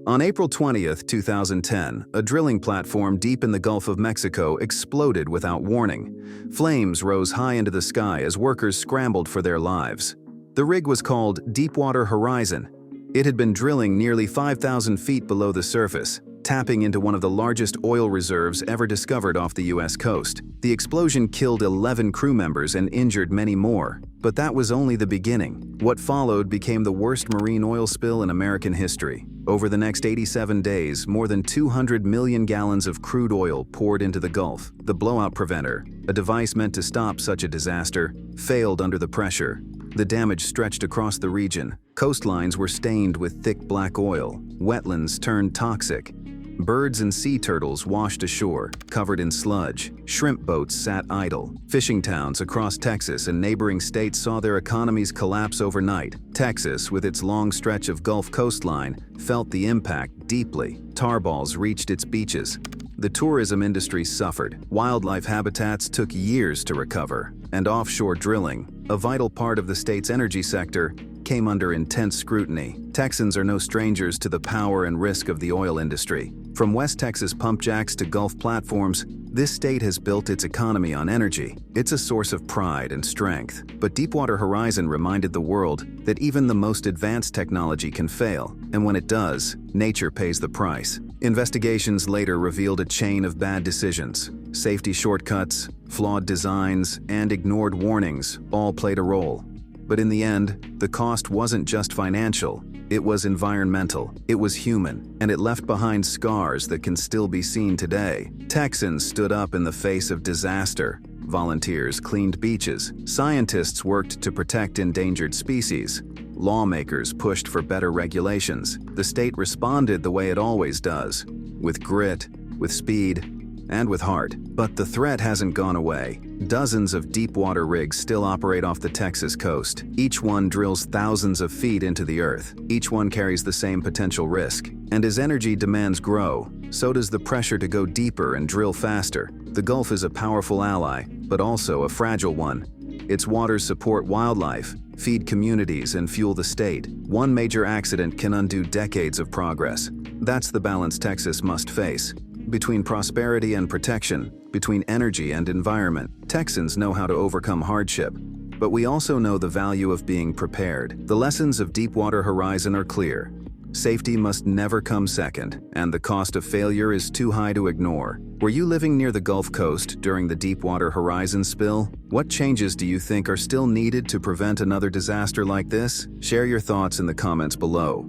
On April 20th, 2010, a drilling platform deep in the Gulf of Mexico exploded without warning. Flames rose high into the sky as workers scrambled for their lives. The rig was called Deepwater Horizon. It had been drilling nearly 5,000 feet below the surface, tapping into one of the largest oil reserves ever discovered off the US coast. The explosion killed 11 crew members and injured many more. But that was only the beginning. What followed became the worst marine oil spill in American history. Over the next 87 days, more than 200 million gallons of crude oil poured into the Gulf. The blowout preventer, a device meant to stop such a disaster, failed under the pressure. The damage stretched across the region. Coastlines were stained with thick black oil. Wetlands turned toxic. Birds and sea turtles washed ashore, covered in sludge. Shrimp boats sat idle. Fishing towns across Texas and neighboring states saw their economies collapse overnight. Texas, with its long stretch of Gulf coastline, felt the impact deeply. Tar balls reached its beaches. The tourism industry suffered. Wildlife habitats took years to recover. And offshore drilling, a vital part of the state's energy sector, came under intense scrutiny. Texans are no strangers to the power and risk of the oil industry. From West Texas pump jacks to Gulf platforms, this state has built its economy on energy. It's a source of pride and strength. But Deepwater Horizon reminded the world that even the most advanced technology can fail, and when it does, nature pays the price. Investigations later revealed a chain of bad decisions. Safety shortcuts, flawed designs, and ignored warnings all played a role. But in the end, the cost wasn't just financial. It was environmental, it was human, and it left behind scars that can still be seen today. Texans stood up in the face of disaster. Volunteers cleaned beaches. Scientists worked to protect endangered species. Lawmakers pushed for better regulations. The state responded the way it always does, with grit, with speed, and with heart. But the threat hasn't gone away. Dozens of deep-water rigs still operate off the Texas coast. Each one drills thousands of feet into the earth. Each one carries the same potential risk. And as energy demands grow, so does the pressure to go deeper and drill faster. The Gulf is a powerful ally, but also a fragile one. Its waters support wildlife, feed communities, and fuel the state. One major accident can undo decades of progress. That's the balance Texas must face. Between prosperity and protection, between energy and environment, Texans know how to overcome hardship. But we also know the value of being prepared. The lessons of Deepwater Horizon are clear. Safety must never come second, and the cost of failure is too high to ignore. Were you living near the Gulf Coast during the Deepwater Horizon spill? What changes do you think are still needed to prevent another disaster like this? Share your thoughts in the comments below.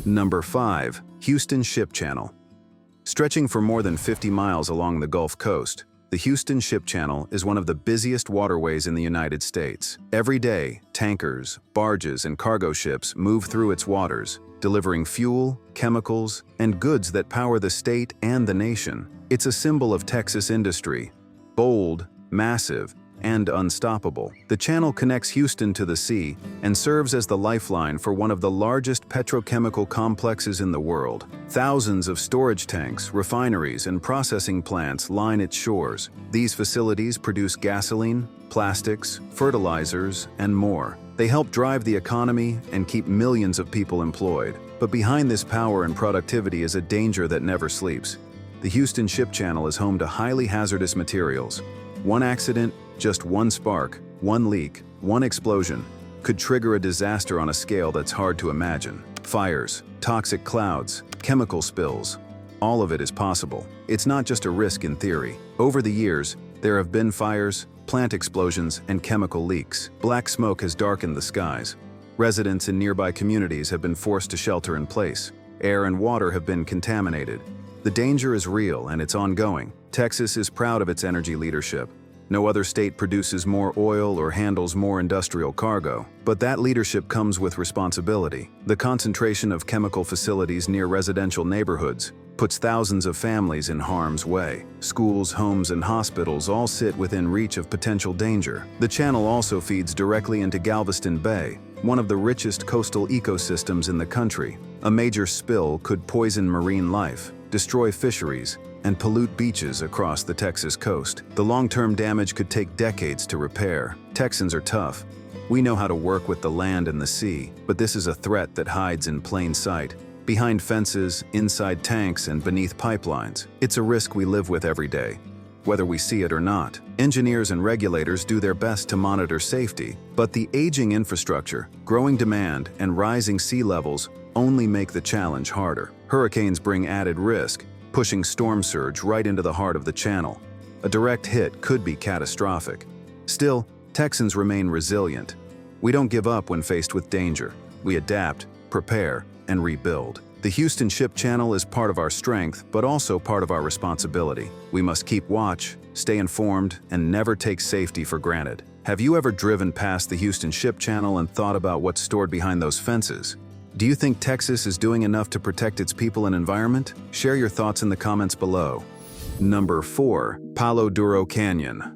Number 5. Houston Ship Channel. Stretching for more than 50 miles along the Gulf Coast, the Houston Ship Channel is one of the busiest waterways in the United States. Every day, tankers, barges, and cargo ships move through its waters, delivering fuel, chemicals, and goods that power the state and the nation. It's a symbol of Texas industry, bold, massive, and unstoppable. The channel connects Houston to the sea and serves as the lifeline for one of the largest petrochemical complexes in the world. Thousands of storage tanks, refineries, and processing plants line its shores. These facilities produce gasoline, plastics, fertilizers, and more. They help drive the economy and keep millions of people employed. But behind this power and productivity is a danger that never sleeps. The Houston Ship Channel is home to highly hazardous materials. One accident, just one spark, one leak, one explosion could trigger a disaster on a scale that's hard to imagine. Fires, toxic clouds, chemical spills, all of it is possible. It's not just a risk in theory. Over the years, there have been fires, plant explosions, and chemical leaks. Black smoke has darkened the skies. Residents in nearby communities have been forced to shelter in place. Air and water have been contaminated. The danger is real and it's ongoing. Texas is proud of its energy leadership. No other state produces more oil or handles more industrial cargo. But that leadership comes with responsibility. The concentration of chemical facilities near residential neighborhoods puts thousands of families in harm's way. Schools, homes, and hospitals all sit within reach of potential danger. The channel also feeds directly into Galveston Bay, one of the richest coastal ecosystems in the country. A major spill could poison marine life, destroy fisheries, and pollute beaches across the Texas coast. The long-term damage could take decades to repair. Texans are tough. We know how to work with the land and the sea, but this is a threat that hides in plain sight. Behind fences, inside tanks, and beneath pipelines. It's a risk we live with every day, whether we see it or not. Engineers and regulators do their best to monitor safety, but the aging infrastructure, growing demand, and rising sea levels only make the challenge harder. Hurricanes bring added risk, pushing storm surge right into the heart of the channel. A direct hit could be catastrophic. Still, Texans remain resilient. We don't give up when faced with danger. We adapt, prepare, and rebuild. The Houston Ship Channel is part of our strength, but also part of our responsibility. We must keep watch, stay informed, and never take safety for granted. Have you ever driven past the Houston Ship Channel and thought about what's stored behind those fences? Do you think Texas is doing enough to protect its people and environment? Share your thoughts in the comments below. Number 4. Paloduro Canyon.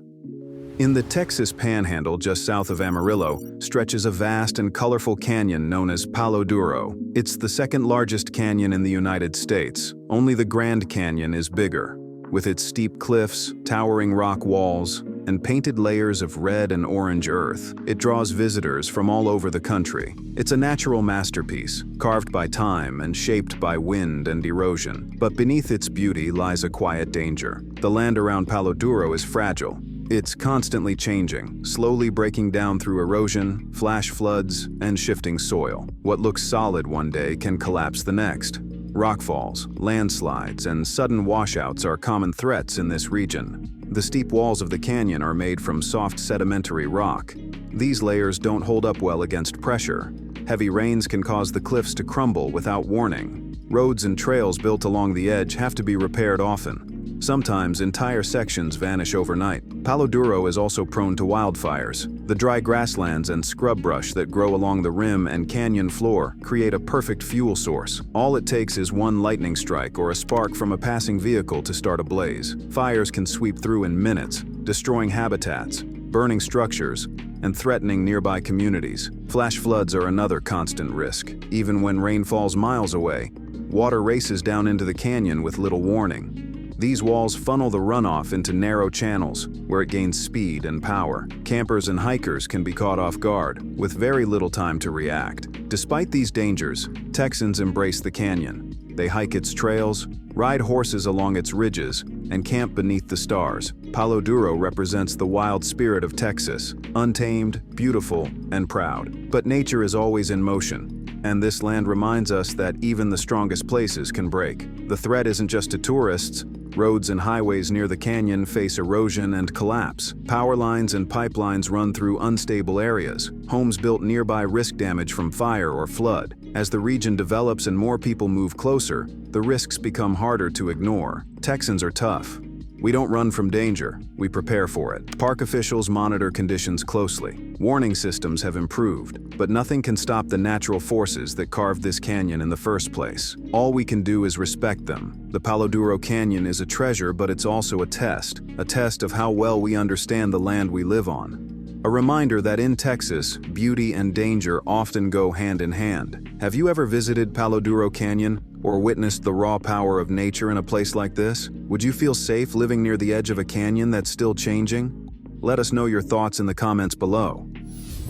In the Texas Panhandle just south of Amarillo stretches a vast and colorful canyon known as Paloduro. It's the second largest canyon in the United States. Only the Grand Canyon is bigger. With its steep cliffs, towering rock walls, and painted layers of red and orange earth, it draws visitors from all over the country. It's a natural masterpiece, carved by time and shaped by wind and erosion. But beneath its beauty lies a quiet danger. The land around Paloduro is fragile. It's constantly changing, slowly breaking down through erosion, flash floods, and shifting soil. What looks solid one day can collapse the next. Rockfalls, landslides, and sudden washouts are common threats in this region. The steep walls of the canyon are made from soft sedimentary rock. These layers don't hold up well against pressure. Heavy rains can cause the cliffs to crumble without warning. Roads and trails built along the edge have to be repaired often. Sometimes entire sections vanish overnight. Paloduro is also prone to wildfires. The dry grasslands and scrub brush that grow along the rim and canyon floor create a perfect fuel source. All it takes is one lightning strike or a spark from a passing vehicle to start a blaze. Fires can sweep through in minutes, destroying habitats, burning structures, and threatening nearby communities. Flash floods are another constant risk. Even when rain falls miles away, water races down into the canyon with little warning. These walls funnel the runoff into narrow channels, where it gains speed and power. Campers and hikers can be caught off guard, with very little time to react. Despite these dangers, Texans embrace the canyon. They hike its trails, ride horses along its ridges, and camp beneath the stars. Paloduro represents the wild spirit of Texas, untamed, beautiful, and proud. But nature is always in motion, and this land reminds us that even the strongest places can break. The threat isn't just to tourists. Roads and highways near the canyon face erosion and collapse. Power lines and pipelines run through unstable areas. Homes built nearby risk damage from fire or flood. As the region develops and more people move closer, the risks become harder to ignore. Texans are tough. We don't run from danger, we prepare for it. Park officials monitor conditions closely. Warning systems have improved, but nothing can stop the natural forces that carved this canyon in the first place. All we can do is respect them. The Paloduro Canyon is a treasure, but it's also a test of how well we understand the land we live on. A reminder that in Texas, beauty and danger often go hand in hand. Have you ever visited Paloduro Canyon or witnessed the raw power of nature in a place like this? Would you feel safe living near the edge of a canyon that's still changing? Let us know your thoughts in the comments below.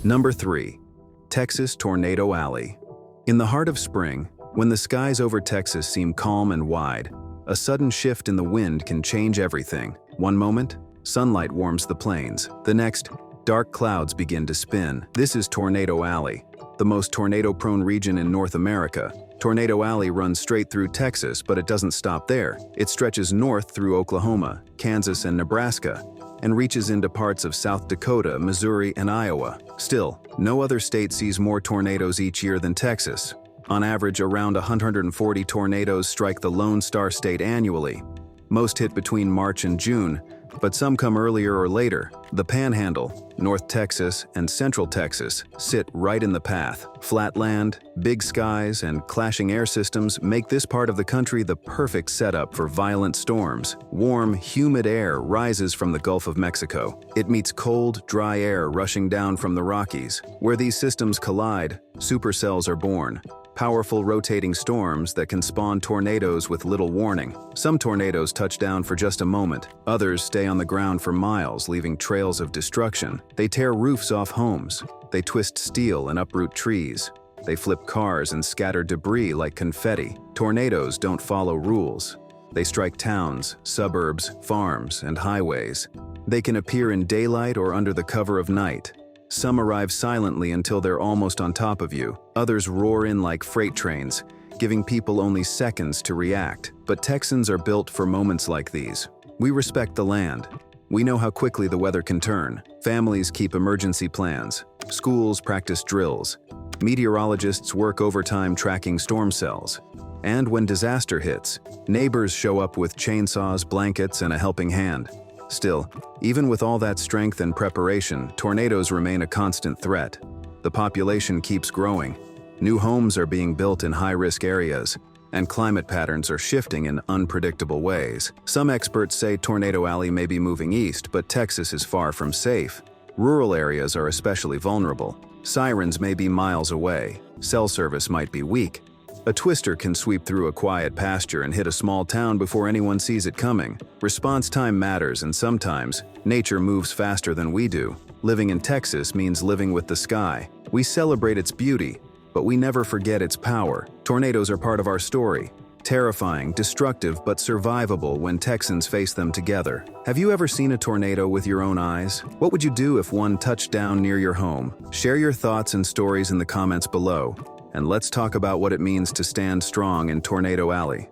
Number 3. Texas Tornado Alley. In the heart of spring, when the skies over Texas seem calm and wide, a sudden shift in the wind can change everything. One moment, sunlight warms the plains. The next, dark clouds begin to spin. This is Tornado Alley, the most tornado-prone region in North America. Tornado Alley runs straight through Texas, but it doesn't stop there. It stretches north through Oklahoma, Kansas, and Nebraska, and reaches into parts of South Dakota, Missouri, and Iowa. Still, no other state sees more tornadoes each year than Texas. On average, around 140 tornadoes strike the Lone Star State annually. Most hit between March and June, but some come earlier or later. The Panhandle, North Texas, and Central Texas sit right in the path. Flat land, big skies, and clashing air systems make this part of the country the perfect setup for violent storms. Warm, humid air rises from the Gulf of Mexico. It meets cold, dry air rushing down from the Rockies. Where these systems collide, supercells are born. Powerful rotating storms that can spawn tornadoes with little warning. Some tornadoes touch down for just a moment. Others stay on the ground for miles, leaving trails of destruction. They tear roofs off homes. They twist steel and uproot trees. They flip cars and scatter debris like confetti. Tornadoes don't follow rules. They strike towns, suburbs, farms, and highways. They can appear in daylight or under the cover of night. Some arrive silently until they're almost on top of you. Others roar in like freight trains, giving people only seconds to react. But Texans are built for moments like these. We respect the land. We know how quickly the weather can turn. Families keep emergency plans. Schools practice drills. Meteorologists work overtime tracking storm cells. And when disaster hits, neighbors show up with chainsaws, blankets, and a helping hand. Still, even with all that strength and preparation, tornadoes remain a constant threat. The population keeps growing. New homes are being built in high-risk areas, and climate patterns are shifting in unpredictable ways. Some experts say Tornado Alley may be moving east, but Texas is far from safe. Rural areas are especially vulnerable. Sirens may be miles away. Cell service might be weak. A twister can sweep through a quiet pasture and hit a small town before anyone sees it coming. Response time matters, and sometimes, nature moves faster than we do. Living in Texas means living with the sky. We celebrate its beauty, but we never forget its power. Tornadoes are part of our story. Terrifying, destructive, but survivable when Texans face them together. Have you ever seen a tornado with your own eyes? What would you do if one touched down near your home? Share your thoughts and stories in the comments below. And let's talk about what it means to stand strong in Tornado Alley.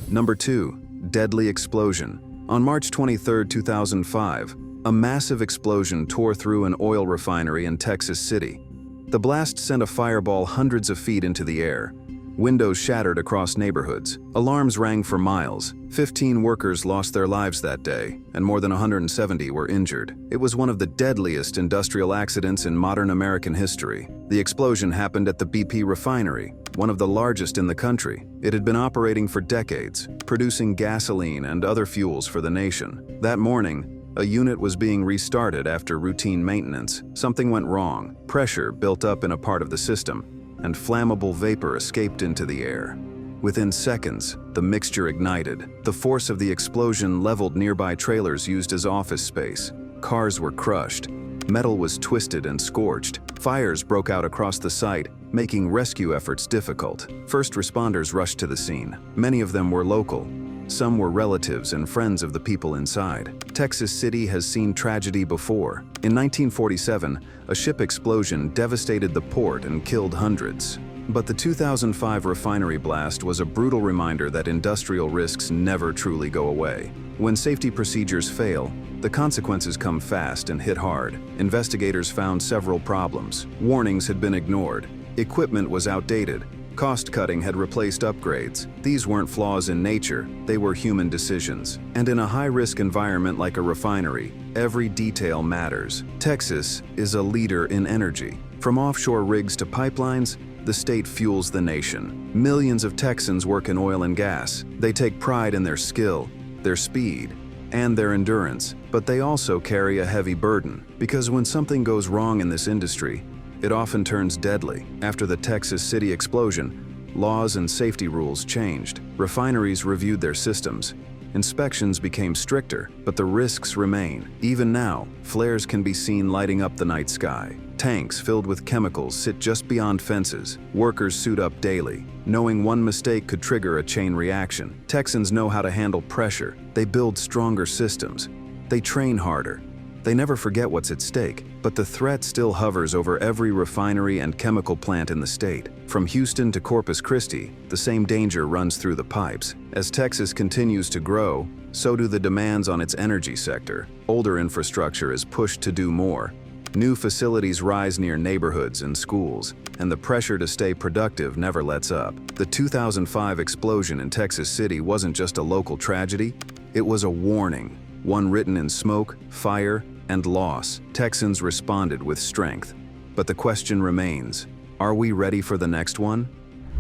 Number 2. Deadly explosion. On March 23, 2005, a massive explosion tore through an oil refinery in Texas City. The blast sent a fireball hundreds of feet into the air, Windows shattered across neighborhoods. Alarms rang for miles. 15 workers lost their lives that day, and more than 170 were injured. It was one of the deadliest industrial accidents in modern American history. The explosion happened at the BP refinery, one of the largest in the country. It had been operating for decades, producing gasoline and other fuels for the nation. That morning, a unit was being restarted after routine maintenance. Something went wrong. Pressure built up in a part of the system, and flammable vapor escaped into the air. Within seconds, the mixture ignited. The force of the explosion leveled nearby trailers used as office space. Cars were crushed. Metal was twisted and scorched. Fires broke out across the site, making rescue efforts difficult. First responders rushed to the scene. Many of them were local. Some were relatives and friends of the people inside. Texas City has seen tragedy before. In 1947, a ship explosion devastated the port and killed hundreds. But the 2005 refinery blast was a brutal reminder that industrial risks never truly go away. When safety procedures fail, the consequences come fast and hit hard. Investigators found several problems. Warnings had been ignored. Equipment was outdated. Cost-cutting had replaced upgrades. These weren't flaws in nature, they were human decisions. And in a high-risk environment like a refinery, every detail matters. Texas is a leader in energy. From offshore rigs to pipelines, the state fuels the nation. Millions of Texans work in oil and gas. They take pride in their skill, their speed, and their endurance. But they also carry a heavy burden, because when something goes wrong in this industry, it often turns deadly. After the Texas City explosion, laws and safety rules changed. Refineries reviewed their systems. Inspections became stricter, but the risks remain. Even now, flares can be seen lighting up the night sky. Tanks filled with chemicals sit just beyond fences. Workers suit up daily, knowing one mistake could trigger a chain reaction. Texans know how to handle pressure. They build stronger systems. They train harder. They never forget what's at stake, but the threat still hovers over every refinery and chemical plant in the state. From Houston to Corpus Christi, the same danger runs through the pipes. As Texas continues to grow, so do the demands on its energy sector. Older infrastructure is pushed to do more. New facilities rise near neighborhoods and schools, and the pressure to stay productive never lets up. The 2005 explosion in Texas City wasn't just a local tragedy, it was a warning, one written in smoke, fire, and loss. Texans responded with strength. But the question remains, are we ready for the next one?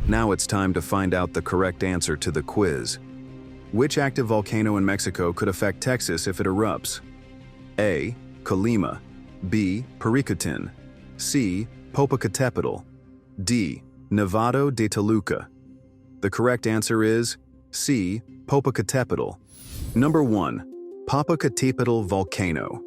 Now it's time to find out the correct answer to the quiz. Which active volcano in Mexico could affect Texas if it erupts? A. Colima. B. Pericutin. C. Popocatépetl. D. Nevado de Toluca. The correct answer is C. Popocatépetl. Number 1. Papacatl Volcano.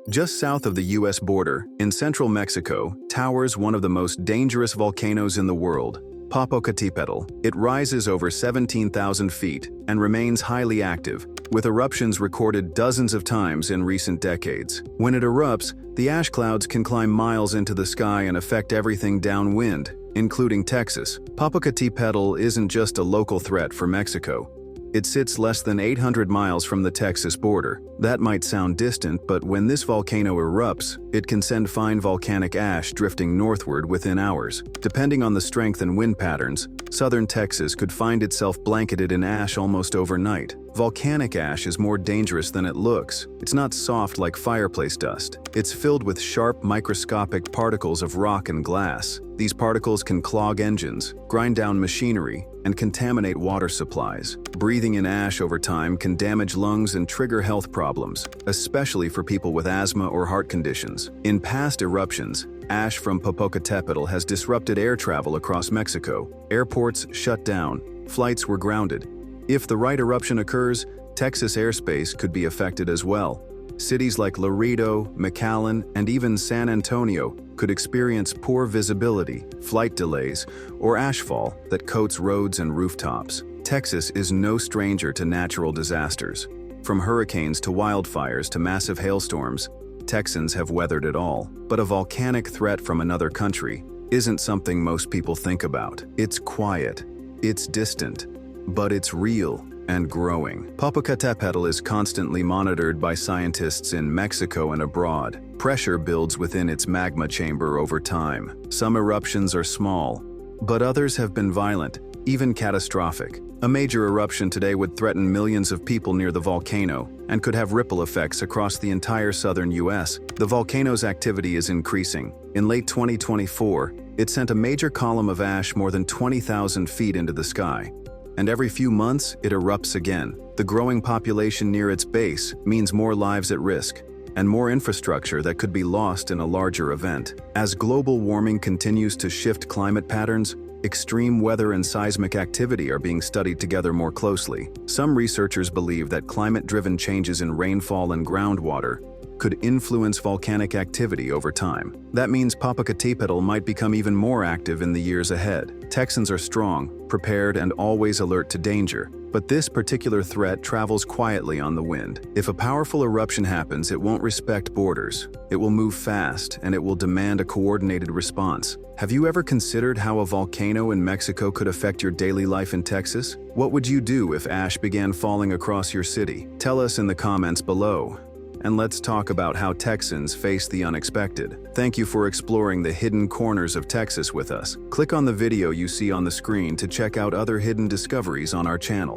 Just south of the U.S. border, in central Mexico, towers one of the most dangerous volcanoes in the world, Popocatépetl. It rises over 17,000 feet and remains highly active, with eruptions recorded dozens of times in recent decades. When it erupts, the ash clouds can climb miles into the sky and affect everything downwind, including Texas. Popocatépetl isn't just a local threat for Mexico. It sits less than 800 miles from the Texas border. That might sound distant, but when this volcano erupts, it can send fine volcanic ash drifting northward within hours. Depending on the strength and wind patterns, southern Texas could find itself blanketed in ash almost overnight. Volcanic ash is more dangerous than it looks. It's not soft like fireplace dust. It's filled with sharp, microscopic particles of rock and glass. These particles can clog engines, grind down machinery, and contaminate water supplies. Breathing in ash over time can damage lungs and trigger health problems, especially for people with asthma or heart conditions. In past eruptions, ash from Popocatépetl has disrupted air travel across Mexico. Airports shut down, flights were grounded. If the right eruption occurs, Texas airspace could be affected as well. Cities like Laredo, McAllen, and even San Antonio could experience poor visibility, flight delays, or ashfall that coats roads and rooftops. Texas is no stranger to natural disasters. From hurricanes to wildfires to massive hailstorms, Texans have weathered it all. But a volcanic threat from another country isn't something most people think about. It's quiet, it's distant, but it's real and growing. Popocatépetl is constantly monitored by scientists in Mexico and abroad. Pressure builds within its magma chamber over time. Some eruptions are small, But others have been violent, even catastrophic. A major eruption today would threaten millions of people near the volcano and could have ripple effects across the entire southern US. The volcano's activity is increasing. In late 2024, it sent a major column of ash more than 20,000 feet into the sky. And every few months, it erupts again. The growing population near its base means more lives at risk and more infrastructure that could be lost in a larger event. As global warming continues to shift climate patterns, extreme weather and seismic activity are being studied together more closely. Some researchers believe that climate-driven changes in rainfall and groundwater could influence volcanic activity over time. That means Papacatl might become even more active in the years ahead. Texans are strong, prepared, and always alert to danger. But this particular threat travels quietly on the wind. If a powerful eruption happens, it won't respect borders. It will move fast, and it will demand a coordinated response. Have you ever considered how a volcano in Mexico could affect your daily life in Texas? What would you do if ash began falling across your city? Tell us in the comments below. And let's talk about how Texans face the unexpected. Thank you for exploring the hidden corners of Texas with us. Click on the video you see on the screen to check out other hidden discoveries on our channel.